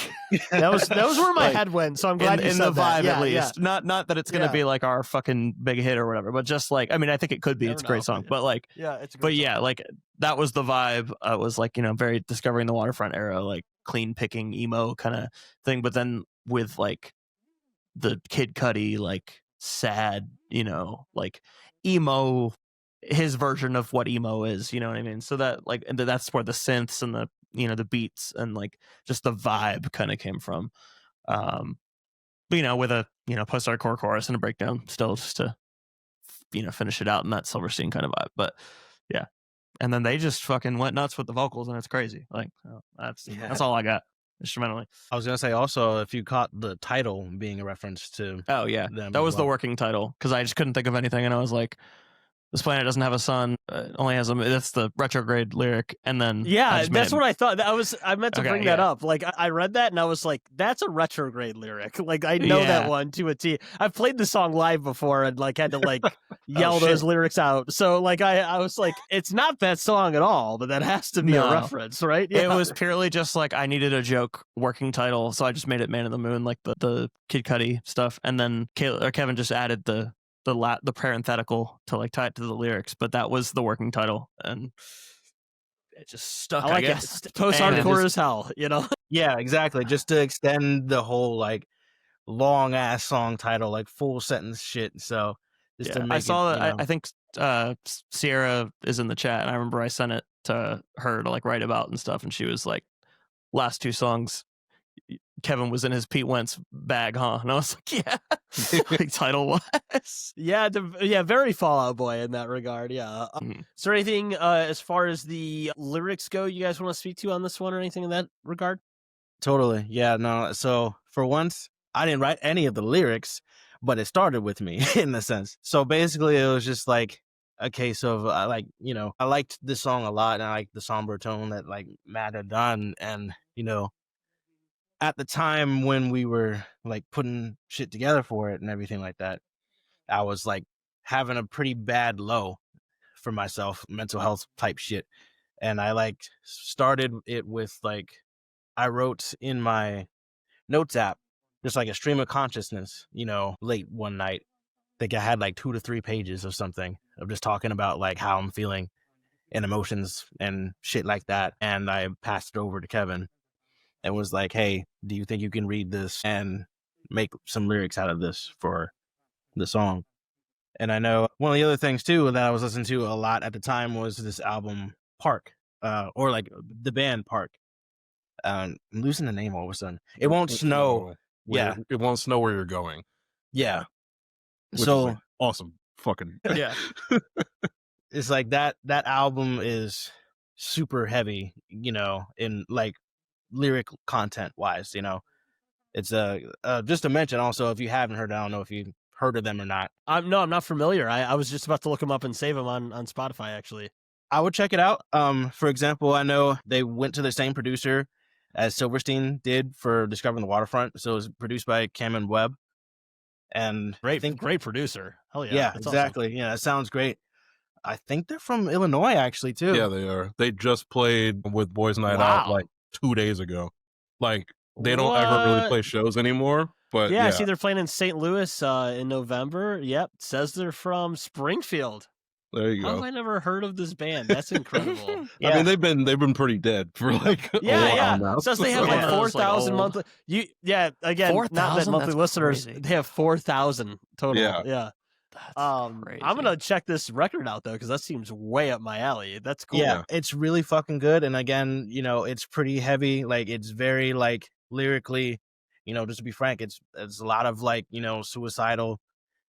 that was where my head went. So I'm glad you said the vibe that. At least. Not that it's going to be like our fucking big hit or whatever, but just like, I mean, I think it could be, it's a great song, but like, it's a great song. Yeah, like that was the vibe. It was like, very Discovering the Waterfront era, like clean picking emo kind of thing. But then with like the Kid Cudi, like sad, like emo, his version of what emo is, you know what I mean? So that like, and that's where the synths and the the beats and like just the vibe kind of came from. But with a post-hardcore chorus and a breakdown still, just to finish it out in that Silverstein kind of vibe. But yeah, and then they just fucking went nuts with the vocals, and it's crazy. Like that's all I got instrumentally. I was gonna say also, if you caught the title being a reference to them, that was the working title, because I just couldn't think of anything, and I was like, This planet doesn't have a sun. Only has a. That's the retrograde lyric, and then yeah, that's what I thought. I meant to bring that up. Like I read that and I was like, that's a retrograde lyric. Like I know that one to a T. I've played the song live before and like had to like yell those lyrics out. So like I was like, it's not that song at all, but that has to be a reference, right? Yeah. It was purely just like I needed a joke working title, so I just made it "Man in the Moon," like the Kid Cudi stuff, and then Kevin just added the parenthetical to like tie it to the lyrics, but that was the working title, and it just stuck. I guess post-hardcore as hell, you know. Yeah, exactly. Just to extend the whole like long ass song title, like full sentence shit. So just to make I saw it, that. I think Sierra is in the chat, and I remember I sent it to her to like write about and stuff, and she was like, "Last two songs." Kevin was in his Pete Wentz bag, huh? And I was like, yeah, like title wise. Yeah, very Fall Out Boy in that regard. Yeah. Is there anything as far as the lyrics go you guys want to speak to on this one or anything in that regard? Totally. Yeah, no. So for once, I didn't write any of the lyrics, but it started with me in a sense. So basically it was just like a case of I liked this song a lot, and I liked the somber tone that like Matt had done, and at the time when we were like putting shit together for it and everything like that, I was like having a pretty bad low for myself, mental health type shit. And I like started it with like, I wrote in my notes app, just like a stream of consciousness, late one night. I think I had like 2 to 3 pages of something of just talking about like how I'm feeling and emotions and shit like that. And I passed it over to Kevin and was like, hey, do you think you can read this and make some lyrics out of this for the song? And I know one of the other things too that I was listening to a lot at the time was this album Park, or like the band Park. I'm losing the name all of a sudden. It won't snow. Yeah. It won't snow where you're going. Yeah. So like awesome. Fucking yeah. It's like that album is super heavy, in like lyric content wise, it's just to mention also, if you haven't heard, I don't know if you heard of them or not. I'm not familiar. I was just about to look them up and save them on Spotify. Actually, I would check it out. For example, I know they went to the same producer as Silverstein did for Discovering the Waterfront, so it was produced by Cameron Webb. And great producer. Hell yeah. Yeah, that's exactly. Awesome. Yeah, it sounds great. I think they're from Illinois actually too. Yeah, they are. They just played with Boys Night Out like 2 days ago. Like they don't ever really play shows anymore. But I see they're playing in St. Louis in November. Yep, says they're from Springfield. There you How go. have I never heard of this band? That's incredible. I mean, they've been pretty dead for like a while now. Says they have like 4,000 monthly. Again, 4, not that monthly listeners. Crazy. They have 4,000 total. Yeah. That's crazy. I'm gonna check this record out though, because that seems way up my alley. That's cool. Yeah, it's really fucking good. And again, it's pretty heavy. Like it's very like lyrically, just to be frank, it's a lot of like, suicidal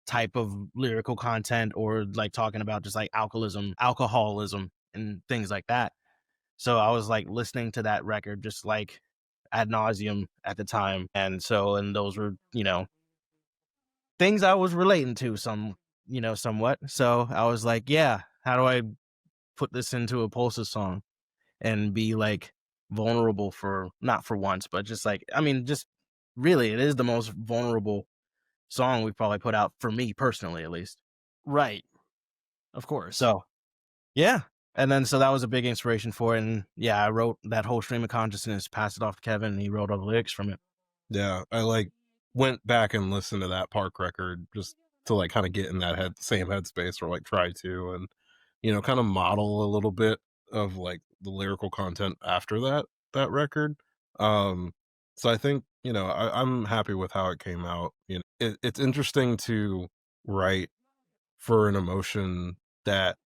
type of lyrical content, or like talking about just like alcoholism and things like that. So I was like listening to that record just like ad nauseum at the time. And those were, things I was relating to somewhat. So I was like, yeah, how do I put this into a Pulses song and be like vulnerable not for once, but just like, just really, it is the most vulnerable song we've probably put out, for me personally, at least. Right. Of course. So, yeah. And then, so that was a big inspiration for it. And yeah, I wrote that whole stream of consciousness, passed it off to Kevin, and he wrote all the lyrics from it. Yeah. I like went back and listened to that Park record just to like kind of get in that same headspace, or like try to, and, kind of model a little bit of like the lyrical content after that record. So I think, I'm happy with how it came out. It's interesting to write for an emotion that,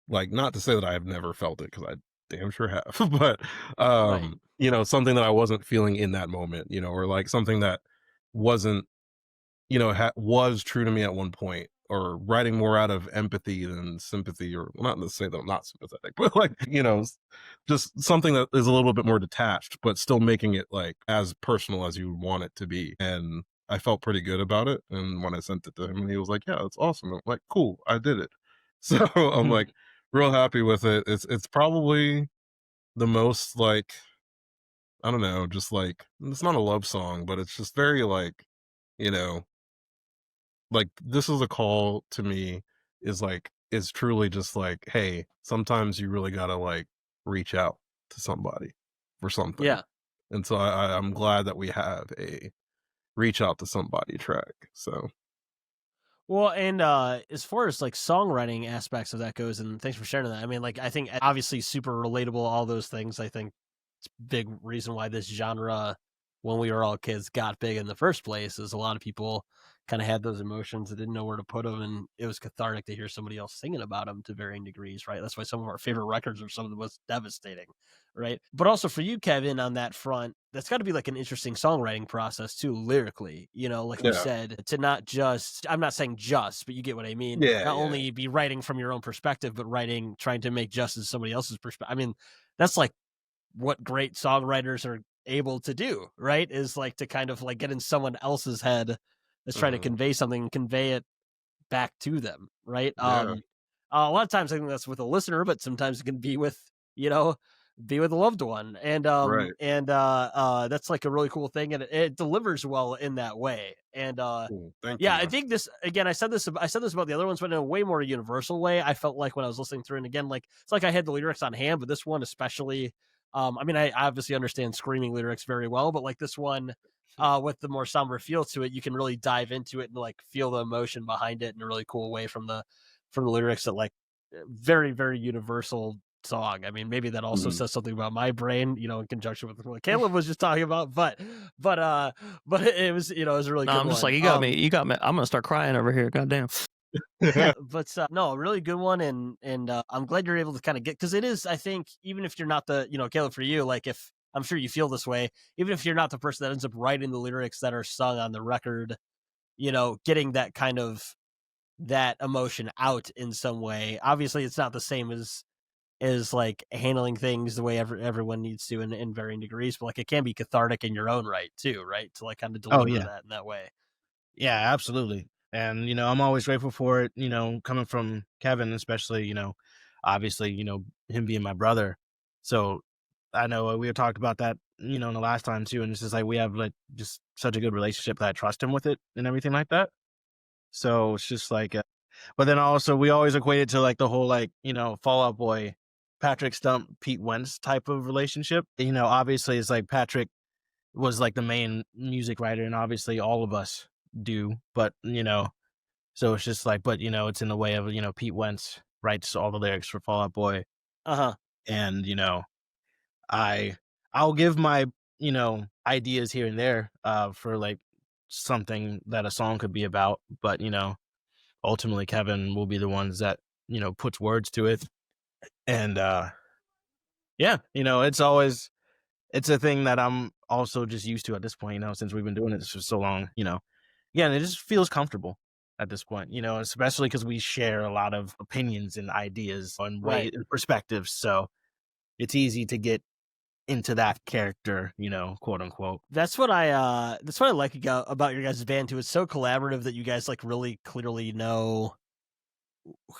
like, not to say that I've never felt it, because I damn sure have, but, something that I wasn't feeling in that moment, or like something that wasn't, was true to me at one point, or writing more out of empathy than sympathy, or not to say that I'm not sympathetic, but like, just something that is a little bit more detached, but still making it like as personal as you want it to be. And I felt pretty good about it. And when I sent it to him, and he was like, yeah, that's awesome. I'm like, cool, I did it. So I'm like real happy with it. It's probably the most like, I don't know, just like, it's not a love song, but it's just very like, you know, like this is a call to me, is truly just like, hey, sometimes you really gotta like reach out to somebody for something. Yeah. And so I'm glad that we have a reach out to somebody track. So Well, and as far as like songwriting aspects of that goes, and thanks for sharing that. I mean, like I think obviously super relatable, all those things. I think it's a big reason why this genre, when we were all kids, got big in the first place. Is a lot of people kind of had those emotions and didn't know where to put them, and it was cathartic to hear somebody else singing about them to varying degrees, right? That's why some of our favorite records are some of the most devastating, right? But also for you, Kevin, on that front, that's got to be like an interesting songwriting process too, lyrically. You know, like you yeah, said, to not just, I'm not saying just, but you get what I mean. yeah, Not yeah, only be writing from your own perspective, but writing, trying to make justice somebody else's perspective. I mean, that's like what great songwriters are able to do, right? Is like to kind of like get in someone else's head that's trying to convey something and convey it back to them, right? yeah, A lot of times I think that's with a listener, but sometimes it can be with, you know, be with a loved one. right. That's like a really cool thing, and it delivers well in that way. And Cool. Thank yeah, you, I man. think this again. I said this about the other ones, but in a way more universal way. I felt like when I was listening through, and again, like it's like I had the lyrics on hand, but this one especially. I mean, I obviously understand screaming lyrics very well, but like this one, with the more somber feel to it, you can really dive into it and like feel the emotion behind it in a really cool way from the lyrics that like very very universal song. I mean, maybe that also Mhm. says something about my brain, you know, in conjunction with what Caleb was just talking about. But it was, you know, it was a really No, good I'm just one. like, you got me. I'm gonna start crying over here. Goddamn. But no, a really good one, and I'm glad you're able to kind of get, because it is, I think, even if you're not the, you know, Caleb, for you, like if I'm sure you feel this way, even if you're not the person that ends up writing the lyrics that are sung on the record, you know, getting that kind of that emotion out in some way. Obviously, it's not the same as like handling things the way everyone needs to in varying degrees, but like it can be cathartic in your own right too, right? To like kind of Oh deliver yeah. that in that way. Yeah, absolutely. And, I'm always grateful for it, coming from Kevin, especially, obviously, him being my brother. So I know we had talked about that, in the last time too. And it's just like we have like just such a good relationship that I trust him with it and everything like that. So it's just like, but then also we always equate it to like the whole like, Fall Out Boy, Patrick Stump, Pete Wentz type of relationship. Obviously it's like Patrick was like the main music writer, and obviously all of us do, but so it's just like, but it's in the way of Pete Wentz writes all the lyrics for Fall Out Boy, Uh-huh. and I I'll give my ideas here and there for like something that a song could be about, but ultimately Kevin will be the ones that puts words to it, and yeah, it's a thing that I'm also just used to at this point, since we've been doing it for so long, Yeah, and it just feels comfortable at this point, especially because we share a lot of opinions and ideas and Right. and perspectives. So it's easy to get into that character, quote unquote. That's what I like about your guys' band too. It's so collaborative that you guys like really clearly know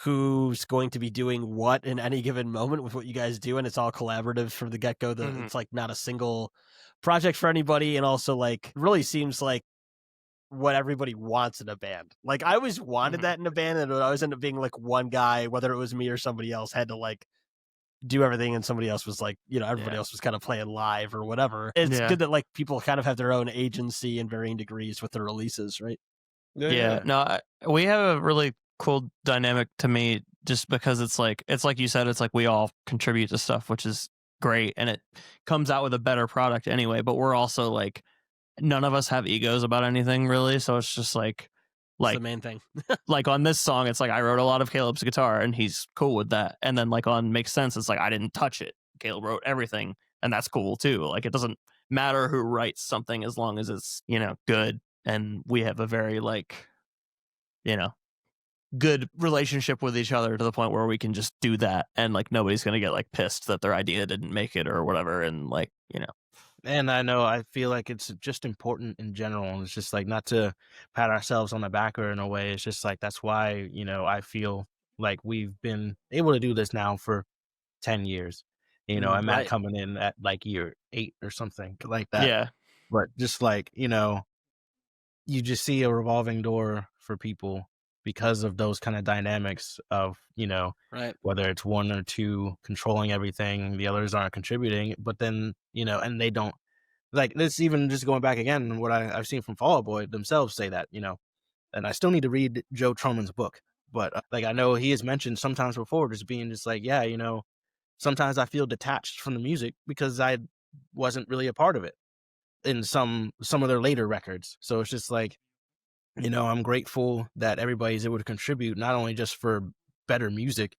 who's going to be doing what in any given moment with what you guys do, and it's all collaborative from the get go. It's like not a single project for anybody, and also like really seems like what everybody wants in a band. Like I always wanted that in a band, and it would always end up being like one guy, whether it was me or somebody else, had to like do everything, and somebody else was like, you know, everybody else was kind of playing live or whatever. It's good that like people kind of have their own agency in varying degrees with their releases, right? Yeah. No, we have a really cool dynamic to me, just because it's like you said, it's like we all contribute to stuff, which is great, and it comes out with a better product anyway. But we're also like, none of us have egos about anything really, so it's just like That's the main thing. like on this song, it's like I wrote a lot of Caleb's guitar and he's cool with that. And then like on Makes Sense, it's like I didn't touch it. Caleb wrote everything, and that's cool too. Like it doesn't matter who writes something as long as it's, good. And we have a very like, good relationship with each other to the point where we can just do that, and like nobody's gonna get like pissed that their idea didn't make it or whatever. And like, And I feel like it's just important in general. And it's just like not to pat ourselves on the back or in a way. It's just like that's why, I feel like we've been able to do this now for 10 years, you know, and Matt coming in at like year 8 or something like that. Yeah. But just like, you know, you just see a revolving door for people because of those kind of dynamics of, you know, whether it's one or two controlling everything, the others aren't contributing, but then, you know, and they don't, like, this even just going back again, what I've seen from Fall Out Boy themselves say that, you know, and I still need to read Joe Troman's book, but like, I know he has mentioned sometimes before just being just like, yeah, you know, sometimes I feel detached from the music because I wasn't really a part of it in some of their later records. So it's just like, you know, I'm grateful that everybody's able to contribute, not only just for better music,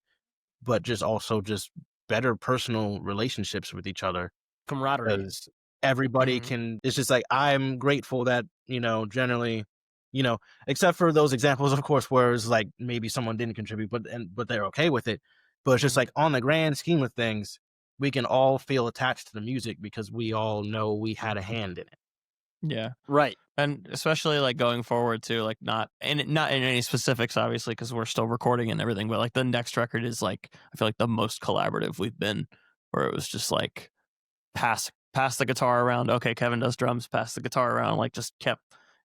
but just also just better personal relationships with each other. Camaraderie. Because everybody can, it's just like, I'm grateful that, you know, generally, you know, except for those examples, of course, where it's like maybe someone didn't contribute, but they're okay with it. But it's just like, on the grand scheme of things, we can all feel attached to the music because we all know we had a hand in it. Yeah. Right. And especially like going forward too, like not in any specifics, obviously, because we're still recording and everything, but like the next record is like, I feel like the most collaborative we've been, where it was just like pass the guitar around. Okay, Kevin does drums, pass the guitar around, like just kept,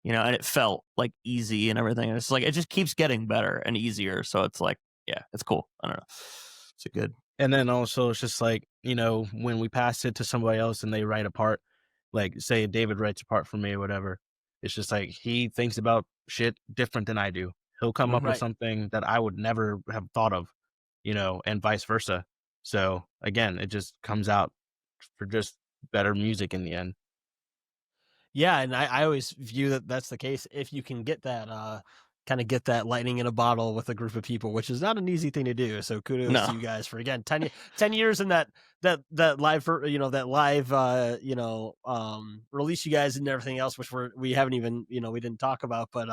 you know, and it felt like easy and everything. And it's like, it just keeps getting better and easier. So it's like, yeah, it's cool. I don't know. It's a good. And then also it's just like, you know, when we pass it to somebody else and they write a part, like say David writes a part for me or whatever, it's just like he thinks about shit different than I do. He'll come up with something that I would never have thought of, you know, and vice versa. So again, it just comes out for just better music in the end. Yeah, and I always view that that's the case if you can get that kind of get that lightning in a bottle with a group of people, which is not an easy thing to do. So kudos to you guys for, again, 10 years in that live, you know, that live, you know, release you guys and everything else, which we haven't even, you know, we didn't talk about, but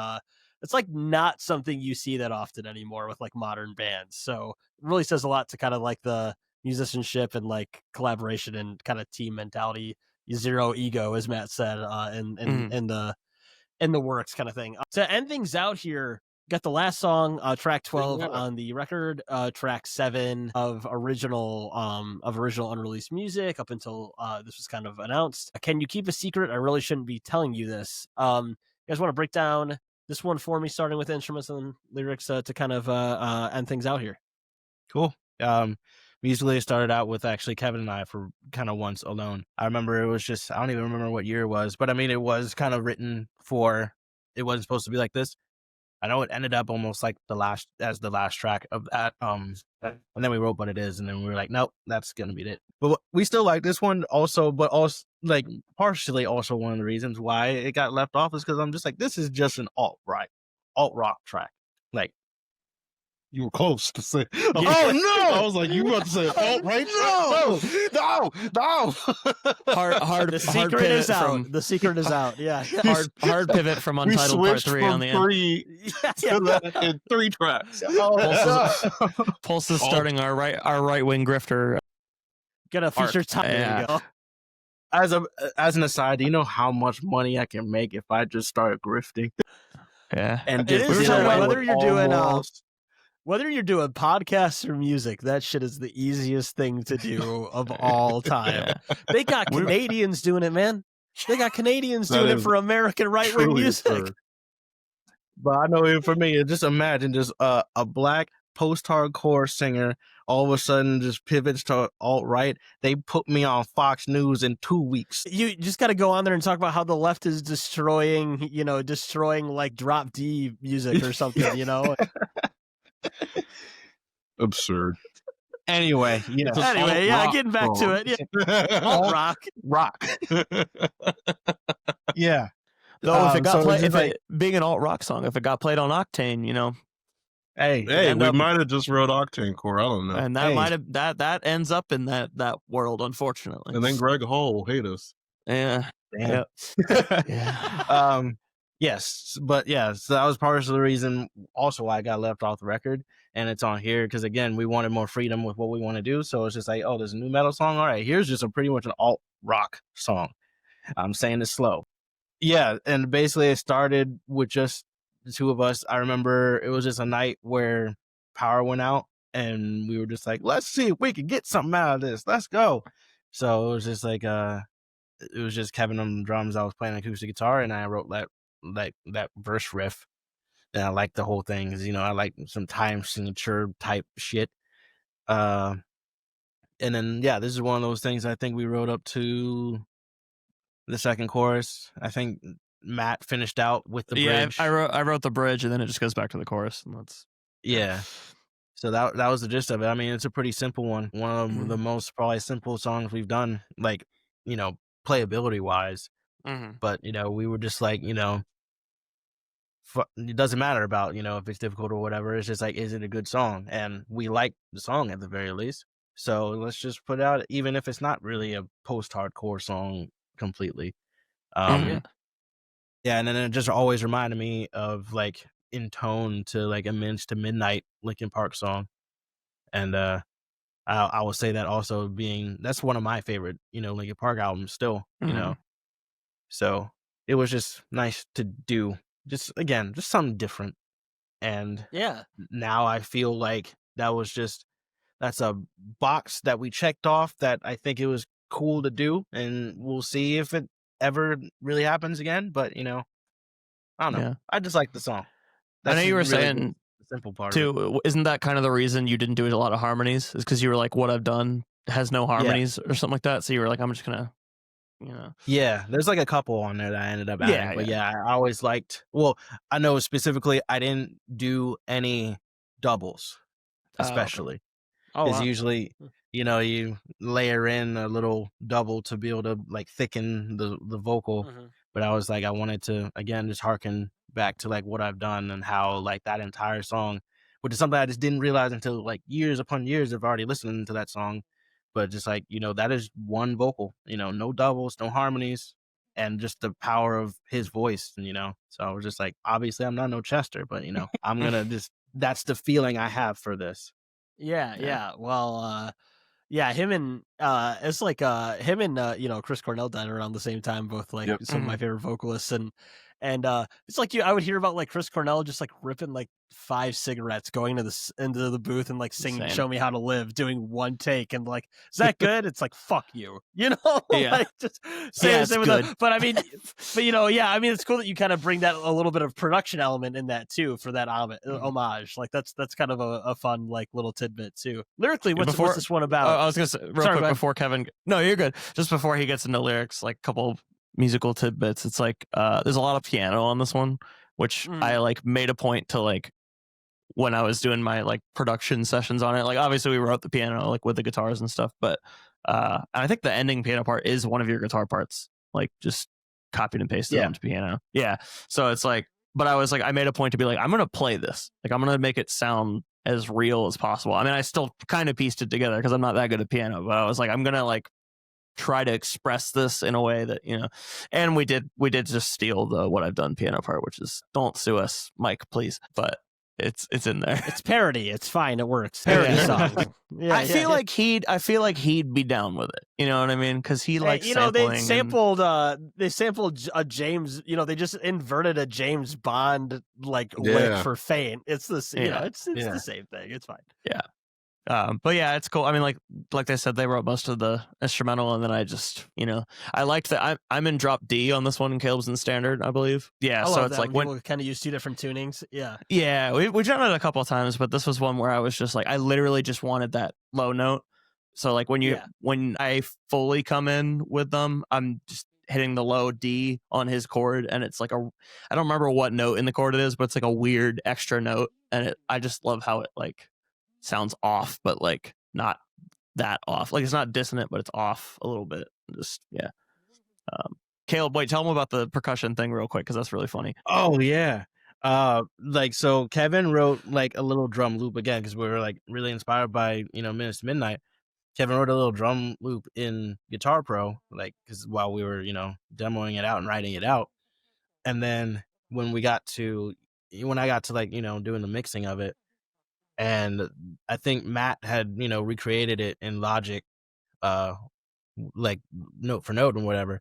it's like not something you see that often anymore with like modern bands. So it really says a lot to kind of like the musicianship and like collaboration and kind of team mentality, zero ego, as Matt said, in the works kind of thing. To end things out here, got the last song, track 12 on the record, track 7 of original unreleased music up until this was kind of announced. Can you keep a secret? I really shouldn't be telling you this. You guys want to break down this one for me, starting with instruments and lyrics to kind of end things out here? Cool. Musically, it started out with actually Kevin and I for kind of once alone. I remember it was just, I don't even remember what year it was, but I mean, it was kind of written for, it wasn't supposed to be like this. I know it ended up almost like the last track of that. And then we wrote But It Is, and then we were like, nope, that's going to be it. But we still like this one also, but also like partially also one of the reasons why it got left off is because I'm just like, this is just an alt rock track. Like, you were close to say. Oh no! I was like, you about to say alt right? No. Hard. The secret is out. The secret is out. Yeah. Hard pivot from Untitled Part 3 on the end. In 3 tracks. Pulse is starting our right wing grifter. Gonna feature time. There you go. As an aside, do you know how much money I can make if I just start grifting? Yeah. And whether you're doing podcasts or music, that shit is the easiest thing to do of all time. Yeah. They got Canadians doing it, man. They got Canadians doing it for American right-wing music. True. But I know for me, just imagine just a black post-hardcore singer all of a sudden just pivots to alt-right. They put me on Fox News in 2 weeks. You just got to go on there and talk about how the left is destroying like Drop D music or something, you know? Absurd. Anyway, getting back to it. Yeah. Alt rock. Yeah. Though if it got played, being an alt rock song, if it got played on Octane, you know. Hey, we might have just wrote Octane Core. I don't know. And that might have that ends up in that world, unfortunately. And then Greg Hall will hate us. Yeah. Damn. Yeah. Yes, but yeah, so that was part of the reason also why I got left off the record, and it's on here because again, we wanted more freedom with what we want to do. So it's just like, oh, there's a new metal song. All right, here's just pretty much an alt rock song. I'm saying it's slow. Yeah, and basically it started with just the two of us. I remember it was just a night where power went out, and we were just like, let's see if we can get something out of this. Let's go. So it was just like it was just Kevin on the drums. I was playing acoustic guitar, and I wrote that verse riff. And I like the whole thing because I like some time signature type shit. And then this is one of those things I think we wrote up to the second chorus. I think Matt finished out with the bridge. I wrote the bridge, and then it just goes back to the chorus, and that's So that was the gist of it. I mean, it's a pretty simple one. One of the most probably simple songs we've done, like playability wise. But we were just like it doesn't matter about if it's difficult or whatever. It's just like, is it a good song? And we like the song at the very least. So let's just put it out, even if it's not really a post-hardcore song completely. And then it just always reminded me of like in tone to like a Minutes to Midnight Linkin Park song. And I will say that also that's one of my favorite Linkin Park albums still. So it was just nice to do. Just something different. And now I feel like that's a box that we checked off that I think it was cool to do, and we'll see if it ever really happens again. But I don't know. I just like the song. I know you were saying the simple part too. Isn't that kind of the reason you didn't do a lot of harmonies? Is because you were like, what I've done has no harmonies or something like that. So you were like, I'm just gonna. Yeah, there's like a couple on there that I ended up adding, but I always liked. Well, I know specifically I didn't do any doubles, especially because usually you layer in a little double to be able to like thicken the vocal. But I was like, I wanted to again just harken back to like what I've done and how like that entire song, which is something I just didn't realize until like years upon years of already listening to that song. But just like, that is one vocal, no doubles, no harmonies, and just the power of his voice, So I was just like, obviously I'm not no Chester, but, I'm going to that's the feeling I have for this. Yeah. Well, him and it's like him and Chris Cornell died around the same time, both like some of my favorite vocalists, and it's like I would hear about like Chris Cornell just like ripping like 5 cigarettes, going to into the booth and like singing Insane. "Show Me How to Live," doing one take, and like, is that good? It's like, fuck you, like just say it's with good. but I mean, I mean, it's cool that you kind of bring that a little bit of production element in that too for that homage. Like that's kind of a fun like little tidbit too. Lyrically, what's this one about? I was gonna say real quick before Kevin. No, you're good. Just before he gets into lyrics, like a couple musical tidbits. It's like there's a lot of piano on this one, which I like made a point to like when I was doing my like production sessions on it. Like obviously we wrote the piano like with the guitars and stuff, but I think the ending piano part is one of your guitar parts, like just copied and pasted onto piano. So it's like, but I was like, I made a point to be like, I'm gonna play this, like I'm gonna make it sound as real as possible. I mean, I still kind of pieced it together because I'm not that good at piano, but I was like, I'm gonna like try to express this in a way that and we did just steal the What I've Done piano part, which is, don't sue us, Mike, please, but it's in there. It's parody. It's fine. It works. Parody song. I feel like he'd be down with it. You know what I mean? Because he likes sampling. They sampled a James. They just inverted a James Bond like lick for Fame. It's the it's the same thing. It's fine. Yeah. But yeah, it's cool. I mean, like they said, they wrote most of the instrumental, and then I just, I liked that. I'm in drop D on this one, and Caleb's in standard, I believe. Yeah, so it's like when kind of use 2 different tunings. Yeah, we've done it a couple of times, but this was one where I was just like, I literally just wanted that low note. So like when I fully come in with them, I'm just hitting the low D on his chord, and it's like I don't remember what note in the chord it is, but it's like a weird extra note, and I just love how it like sounds off, but like not that off. Like it's not dissonant, but it's off a little bit. Just Caleb, wait, tell them about the percussion thing real quick, because that's really funny. Oh yeah. Like so Kevin wrote like a little drum loop again, because we were like really inspired by Minutes to Midnight. Kevin wrote a little drum loop in Guitar Pro, like because while we were demoing it out and writing it out, and then when I got to like doing the mixing of it. And I think Matt had, recreated it in Logic, like note for note and whatever.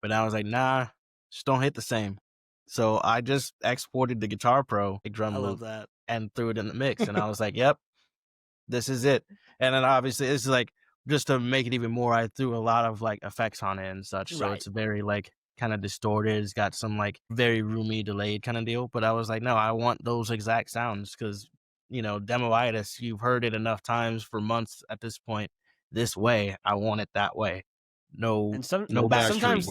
But I was like, nah, just don't hit the same. So I just exported the Guitar Pro drum I loop love that. and threw it in the mix, and I was like, "Yep, this is it." And then obviously it's like just to make it even more, I threw a lot of like effects on it and such, so Right. it's very like kind of distorted. It's got some like very roomy, delayed kind of deal. But I was like, no, I want those exact sounds because Demoitis, you've heard it enough times for months at this point. This way, I want it that way. No, And no backstreet.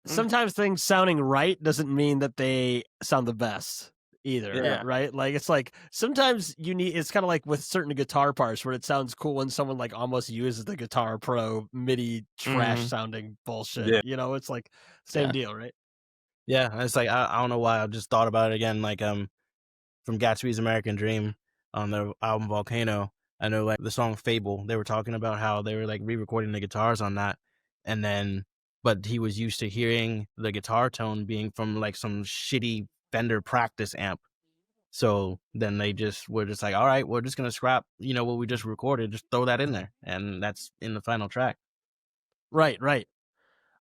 sometimes things sounding right doesn't mean that they sound the best either, Yeah. right? Like it's like sometimes it's kind of like with certain guitar parts where it sounds cool when someone like almost uses the Guitar Pro MIDI trash sounding bullshit. Yeah. It's like same deal, right? Yeah, it's like I don't know why I just thought about it again. Like from Gatsby's American Dream on their album Volcano, I know like the song Fable. They were talking about how they were like re-recording the guitars on that, and then but he was used to hearing the guitar tone being from like some shitty Fender practice amp. So then they were just like, all right, we're just gonna scrap what we just recorded, just throw that in there, and that's in the final track. Right.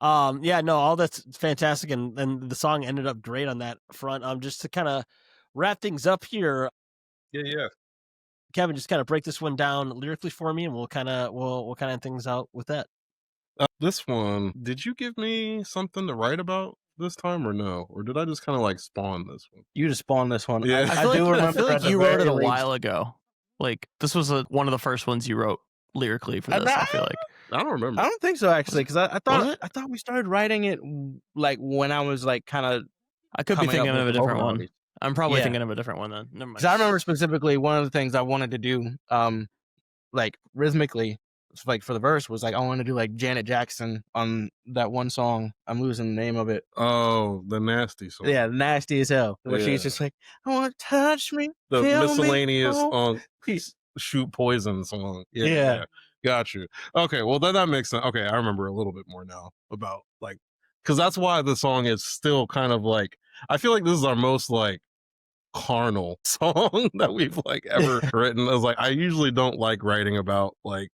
Yeah, no, all that's fantastic, and the song ended up great on that front. Just to kind of wrap things up here, Yeah. Kevin, just kind of break this one down lyrically for me, and we'll kind of end things out with that. This one, did you give me something to write about this time or no? Or did I just kind of like spawn this one? You just spawned this one. Yeah. I do remember. I feel at like the you wrote it very a least. while ago. Like this was one of the first ones you wrote lyrically for this. I feel like I don't remember. I don't think so actually, because I Was thought it? I thought we started writing it like when I was like kind of. I could be thinking of a different one. I'm probably Yeah. thinking of a different one then. Never mind. Because I remember specifically one of the things I wanted to do, like rhythmically, like for the verse was like I wanted to do like Janet Jackson on that one song. I'm losing the name of it. Oh, the nasty song. Yeah, nasty as hell. Where Yeah. she's just like, I want to touch me. The feel me, miscellaneous oh. on Shoot Poison song. Yeah. Got you. Okay, well then that makes sense. Okay, I remember a little bit more now about like, because that's why the song is still kind of like, I feel like this is our most like carnal song that we've like ever written. I was like, I usually don't like writing about like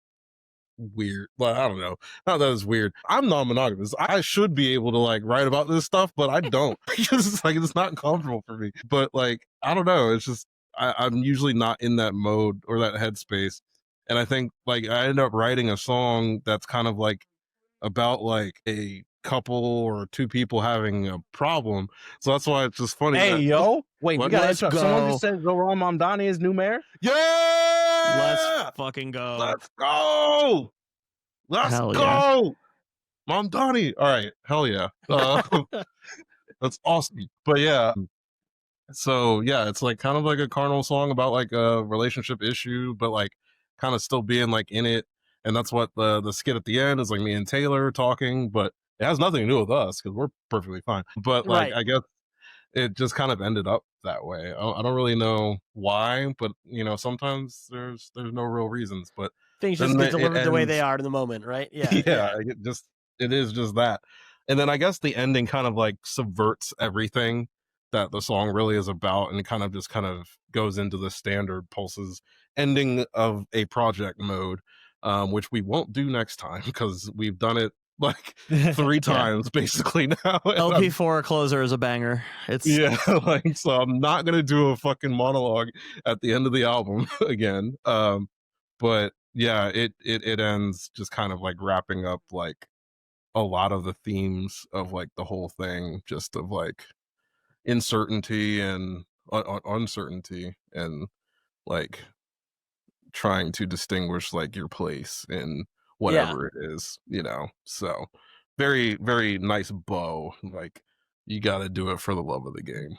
weird, well, I don't know, not that it's weird. I'm non-monogamous. I should be able to like write about this stuff, but I don't because it's like it's not comfortable for me. But like I don't know, it's just I'm usually not in that mode or that headspace, and I think like I end up writing a song that's kind of like about like a couple or two people having a problem. So that's why it's just funny. Hey, yo. Wait, we What? got to Let's interrupt. Someone go. just said Zoran Mamdani is new mayor? Yeah! Let's fucking go. Let's go! Let's Hell go! yeah. Mom Donnie. All right. Hell yeah. That's awesome. But yeah. So yeah, it's like kind of like a carnal song about like a relationship issue, but like kind of still being like in it. And that's what the skit at the end is like me and Taylor talking, but it has nothing to do with us because we're perfectly fine. But like, Right. I guess it just kind of ended up that way. I don't really know why, but sometimes there's no real reasons, but Things then just get it delivered the way ends- they are in the moment, right? Yeah. yeah, like, it is just that. And then I guess the ending kind of like subverts everything that the song really is about, and it kind of goes into the standard Pulse's ending of a project mode, which we won't do next time because we've done it like 3 times basically now. And LP4 closer is a banger. It's yeah, like so I'm not gonna do a fucking monologue at the end of the album again. But yeah, it ends just kind of like wrapping up like a lot of the themes of like the whole thing, just of like uncertainty and uncertainty and like trying to distinguish like your place in whatever it is, so very, very nice bow. Like you got to do it for the love of the game.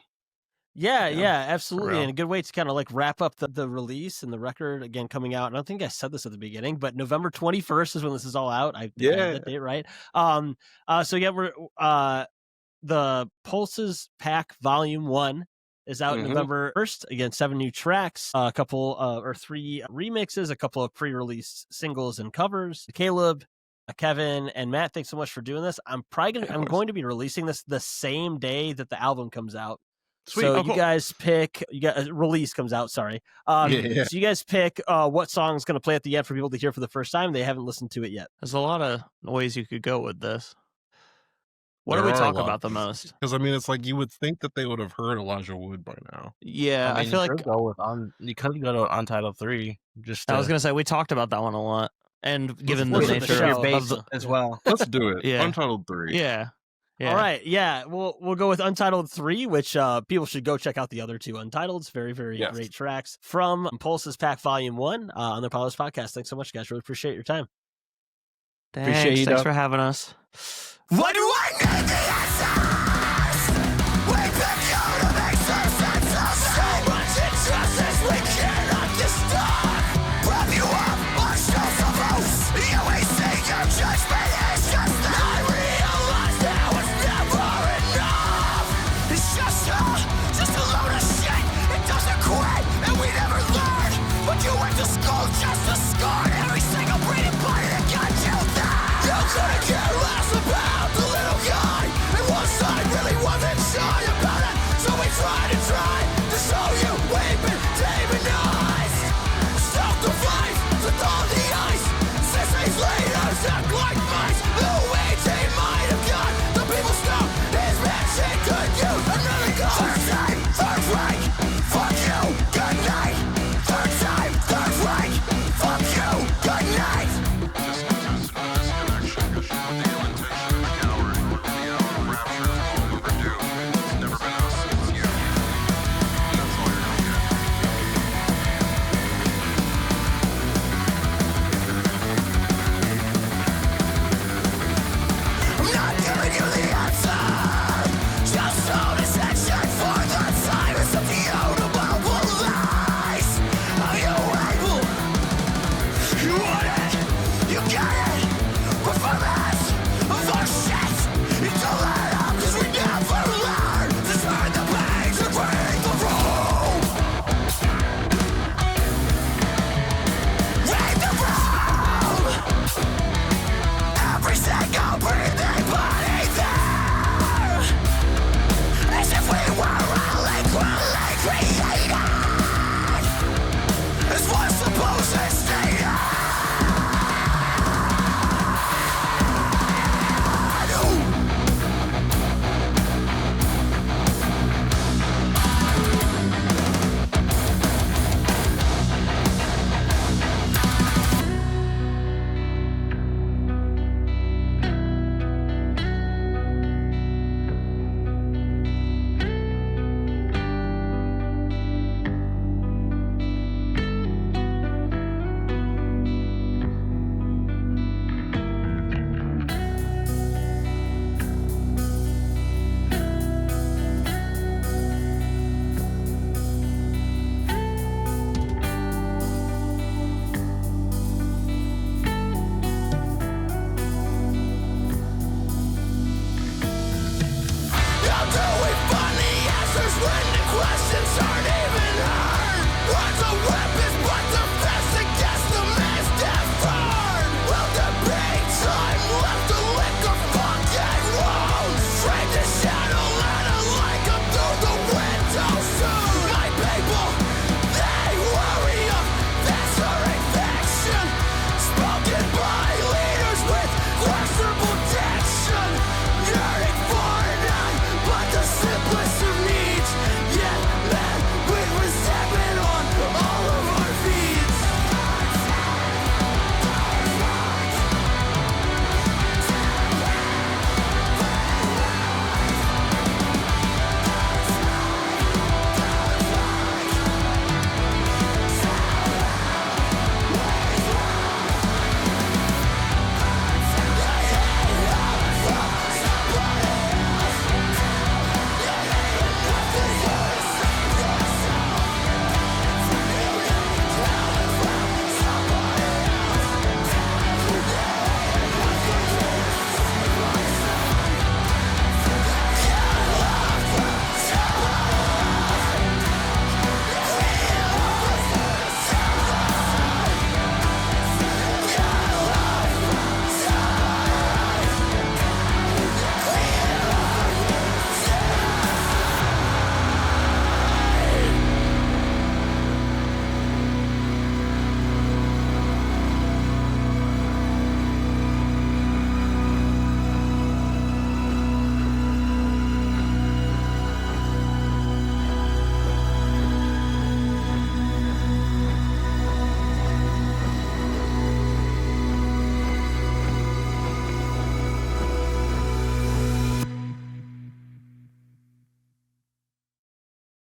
Yeah, absolutely. real. And a good way to kind of like wrap up the release and the record again coming out. I don't think I said this at the beginning, but November 21st is when this is all out. I think I had that date right. So yeah, we're the Pulses Pack Volume 1 is out November 1st. Again, 7 new tracks, a couple or 3 remixes, a couple of pre-release singles and covers. Caleb, Kevin, and Matt, thanks so much for doing this. I'm going to be releasing this the same day that the album comes out. Sweet. So Oh, you cool. guys pick. You got release comes out. Sorry. So you guys pick what song's going to play at the end for people to hear for the first time. They haven't listened to it yet. There's a lot of ways you could go with this. What do There we are a talk lot about of the pieces. most? Because I mean, it's like you would think that they would have heard Elijah Wood by now. Yeah, I mean, feel you like could go with you could go to Untitled 3. Just I was to- gonna say we talked about that one a lot, and given the Let's put the nature show of base the as well. Let's do it. Yeah. Untitled 3. yeah. All right, yeah, we'll go with Untitled 3, which people should go check out the other two Untitles. Very, very Yes. great tracks from Pulse's Pack Volume 1 on the PowerLess Podcast. Thanks so much, guys. Really appreciate your time. Thanks you, for Doug. having us. What do I need the answer?